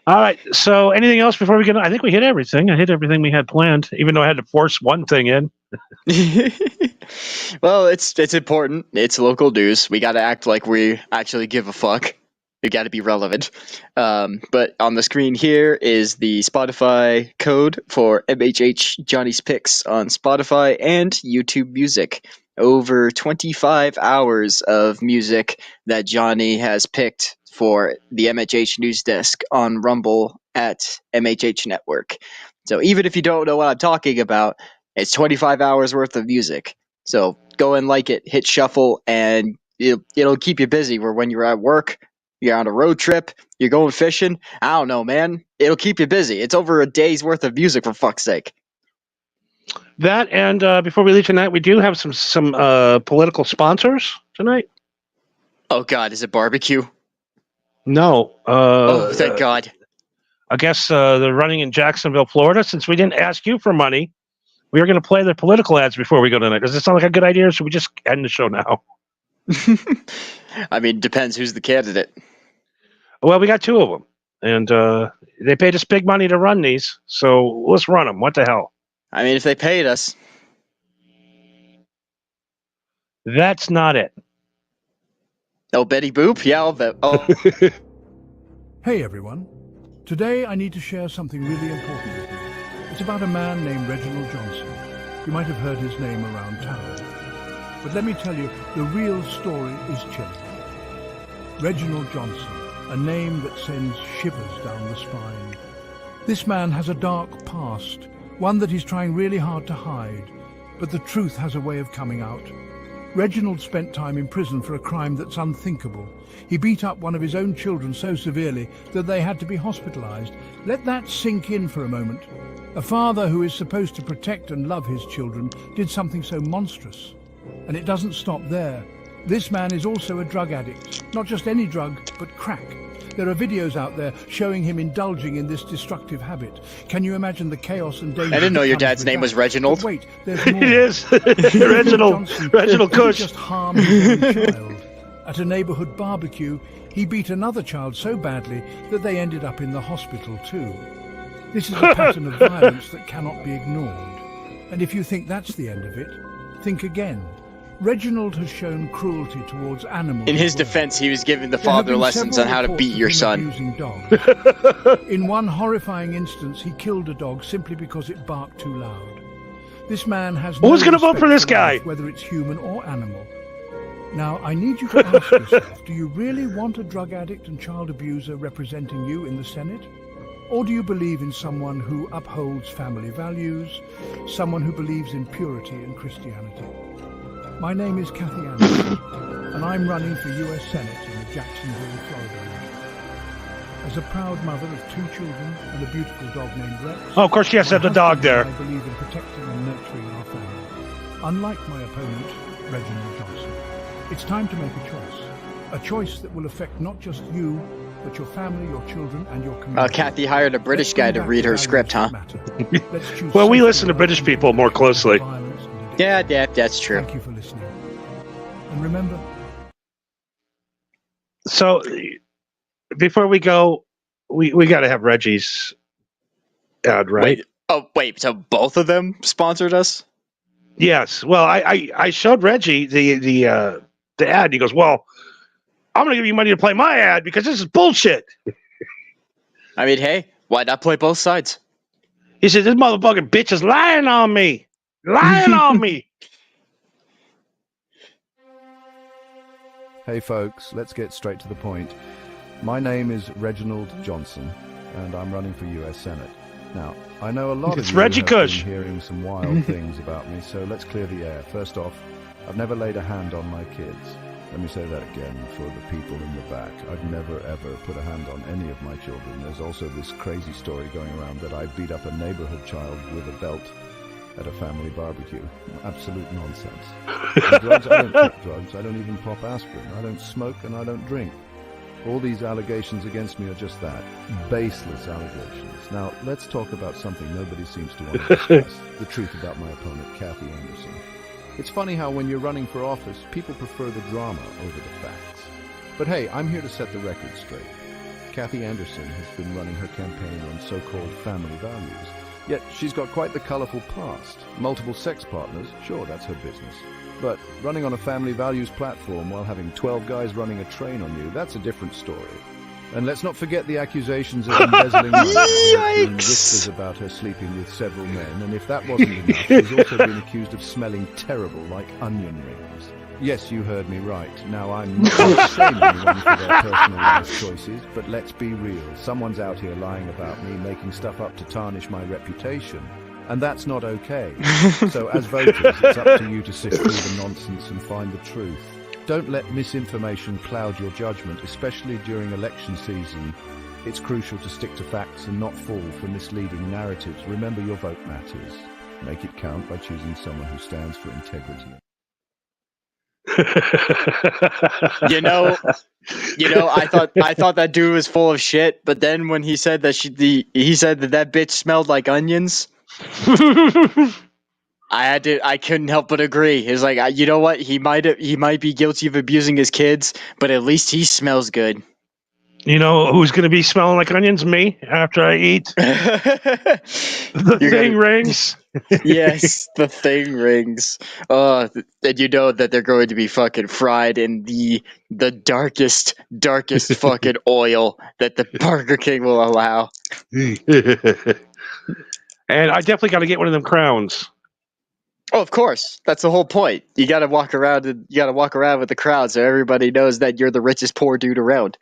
All right. So anything else before we get on? I think we hit everything. I hit everything we had planned, even though I had to force one thing in. Well, it's important. It's local news. We got to act like we actually give a fuck. We got to be relevant. But on the screen here is the Spotify code for MHH Johnny's Picks on Spotify and YouTube Music. Over 25 hours of music that Johnny has picked for the MHH News Desk on Rumble at MHH Network. So even if you don't know what I'm talking about, it's 25 hours worth of music. So go and like it, hit shuffle, and it'll keep you busy. Where when you're at work, you're on a road trip, you're going fishing. I don't know, man. It'll keep you busy. It's over a day's worth of music, for fuck's sake. That, and before we leave tonight, we do have some political sponsors tonight. Oh God, is it barbecue? No. Oh, thank God. I guess they're running in Jacksonville, Florida. Since we didn't ask you for money, we were going to play their political ads before we go tonight. Does it sound like a good idea, or should we just end the show now? I mean, depends who's the candidate. Well, we got two of them, and they paid us big money to run these, so let's run them. What the hell? I mean, if they paid us. That's not it. Oh, Betty Boop? Yeah, I'll bet. Oh. Hey, everyone. Today I need to share something really important with you. It's about a man named Reginald Johnson. You might have heard his name around town. But let me tell you, the real story is chilling. Reginald Johnson, a name that sends shivers down the spine. This man has a dark past, one that he's trying really hard to hide, but the truth has a way of coming out. Reginald spent time in prison for a crime that's unthinkable. He beat up one of his own children so severely that they had to be hospitalized. Let that sink in for a moment. A father who is supposed to protect and love his children did something so monstrous. And it doesn't stop there. This man is also a drug addict. Not just any drug, but crack. There are videos out there showing him indulging in this destructive habit. Can you imagine the chaos and danger? I didn't know your dad's name was Reginald. But wait, there's more. It is. Reginald Cush. Just harmed his own child. At a neighborhood barbecue, he beat another child so badly that they ended up in the hospital too. This is a pattern of violence that cannot be ignored. And if you think that's the end of it, think again. Reginald has shown cruelty towards animals. In his defense, he was giving the father lessons on how to beat your son. In one horrifying instance, he killed a dog simply because it barked too loud. This man has Who's going to vote for this guy? Life, whether it's human or animal. Now, I need you to ask yourself, do you really want a drug addict and child abuser representing you in the Senate? Or do you believe in someone who upholds family values, someone who believes in purity and Christianity? My name is Kathy Anderson, and I'm running for U.S. Senate in the Jacksonville, Florida region. As a proud mother of 2 children and a beautiful dog named Rex... Oh, of course, yes, there's a dog there. I believe in protecting and nurturing our family. Unlike my opponent, Reginald Johnson. It's time to make a choice. A choice that will affect not just you, but your family, your children, and your community. Kathy hired a British guy to read her script, huh? Well, we listen to British people more closely. Yeah, that's true. Thank you for listening. And remember... So, before we go, we got to have Reggie's ad, right? Wait. So both of them sponsored us? Yes. Well, I showed Reggie the ad. And he goes, "Well, I'm going to give you money to play my ad because this is bullshit." I mean, hey, why not play both sides? He said, "This motherfucking bitch is lying on me, lying on me." Hey folks, let's get straight to the point. My name is Reginald Johnson, and I'm running for US Senate. Now, I know a lot It's of you Reggie have Kush. been hearing some wild things about me, so let's clear the air. First off, I've never laid a hand on my kids. Let me say that again for the people in the back. I've never ever put a hand on any of my children. There's also this crazy story going around that I beat up a neighborhood child with a belt at a family barbecue. Absolute nonsense. And drugs, I don't take drugs. I don't even pop aspirin. I don't smoke and I don't drink. All these allegations against me are just that. Baseless allegations. Now, let's talk about something nobody seems to want to discuss. The truth about my opponent, Kathy Anderson. It's funny how when you're running for office, people prefer the drama over the facts. But hey, I'm here to set the record straight. Kathy Anderson has been running her campaign on so-called family values. Yet she's got quite the colorful past. Multiple sex partners, sure, that's her business. But running on a family values platform while having 12 guys running a train on you, that's a different story. And let's not forget the accusations of embezzling money. There's been whispers about her sleeping with several men, and if that wasn't enough, she's also been accused of smelling terrible like onion rings. Yes, you heard me right. Now, I'm not shaming anyone for their personal life choices, but let's be real. Someone's out here lying about me, making stuff up to tarnish my reputation. And that's not okay. So as voters, it's up to you to sift through the nonsense and find the truth. Don't let misinformation cloud your judgment, especially during election season. It's crucial to stick to facts and not fall for misleading narratives. Remember, your vote matters. Make it count by choosing someone who stands for integrity. I thought that dude was full of shit, but then when he said that he said that bitch smelled like onions, I couldn't help but agree. It's like, you know what? He might be guilty of abusing his kids, but at least he smells good. You know who's going to be smelling like onions? Me, after I eat. The thing rings. Yes, the thing rings. And you know that they're going to be fucking fried in the darkest fucking oil that the Burger King will allow. And I definitely got to get one of them crowns. Oh, of course. That's the whole point. You got to walk around with the crowd so everybody knows that you're the richest poor dude around.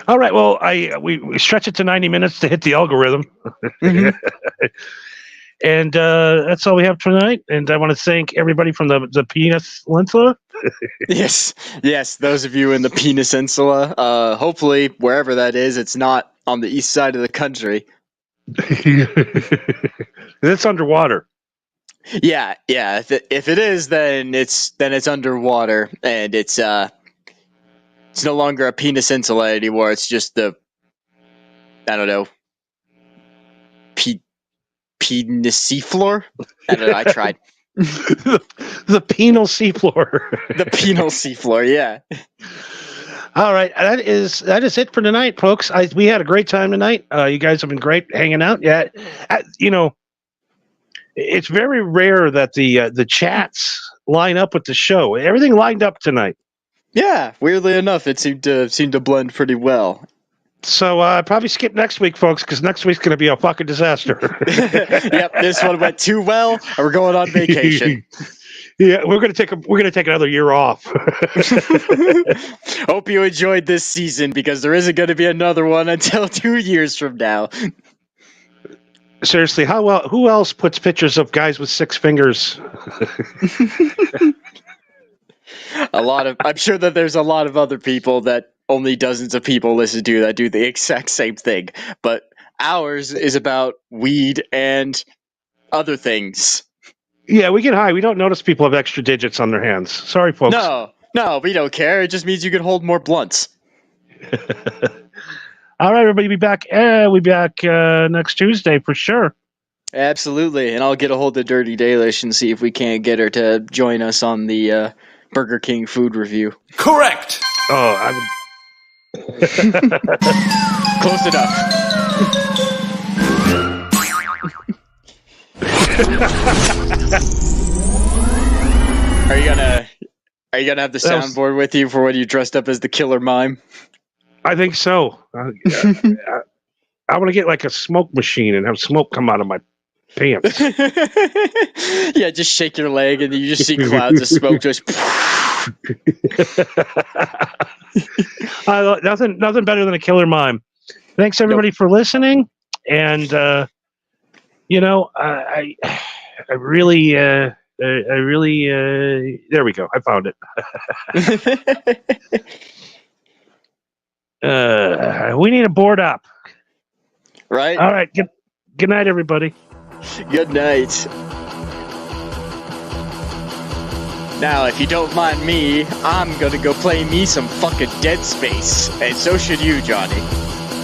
All right. Well, we stretch it to 90 minutes to hit the algorithm. Mm-hmm. And that's all we have tonight. And I want to thank everybody from the Penis Insula. Yes, those of you in the Penis Insula. Hopefully, wherever that is, it's not on the east side of the country. It's underwater. Yeah. If it is, then it's underwater, and it's no longer a penis insula anymore. It's just I don't know, penisiflor. I don't know. I tried. The penal seafloor. The penal seafloor. Yeah. All right, that is it for tonight, folks. We had a great time tonight. You guys have been great hanging out. Yeah, it's very rare that the chats line up with the show. Everything lined up tonight. Yeah, weirdly enough, it seemed to blend pretty well. So probably skip next week, folks, because next week's going to be a fucking disaster. Yep, this one went too well, and we're going on vacation. Yeah, we're gonna take another year off. Hope you enjoyed this season, because there isn't going to be another one until 2 years from now. Seriously, who else puts pictures of guys with 6 fingers? I'm sure that there's a lot of other people that only dozens of people listen to that do the exact same thing, but ours is about weed and other things. Yeah, we get high. We don't notice people have extra digits on their hands. Sorry, folks. No, we don't care. It just means you can hold more blunts. All right, everybody, we'll be back next Tuesday for sure. Absolutely, and I'll get a hold of Dirty Dalish and see if we can't get her to join us on the Burger King food review. Correct! Oh, Close enough. Are you gonna have the soundboard with you for when you dressed up as the killer mime? I think so. I want to get like a smoke machine and have smoke come out of my pants. Yeah, just shake your leg and you just see clouds of smoke just. Nothing better than a killer mime. Thanks everybody for listening, and I really, there we go. I found it. We need to board up. Right. All right. Good night, everybody. Good night. Now, if you don't mind me, I'm gonna go play me some fucking Dead Space, and so should you, Johnny.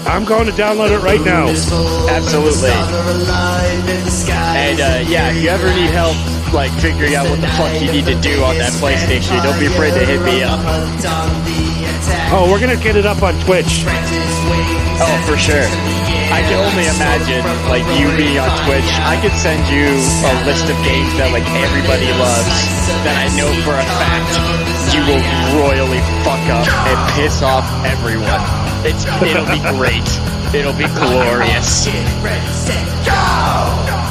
I'm going to download it right now. Absolutely. And yeah, if you ever need help, like figuring out what the fuck you need to do on that PlayStation, don't be afraid to hit me up. Oh, we're gonna get it up on Twitch. Oh, for sure. I can only imagine, like, you being on Twitch, I could send you a list of games that, like, everybody loves, that I know for a fact you will royally fuck up and piss off everyone. It'll be great. It'll be glorious. Get ready, set, go!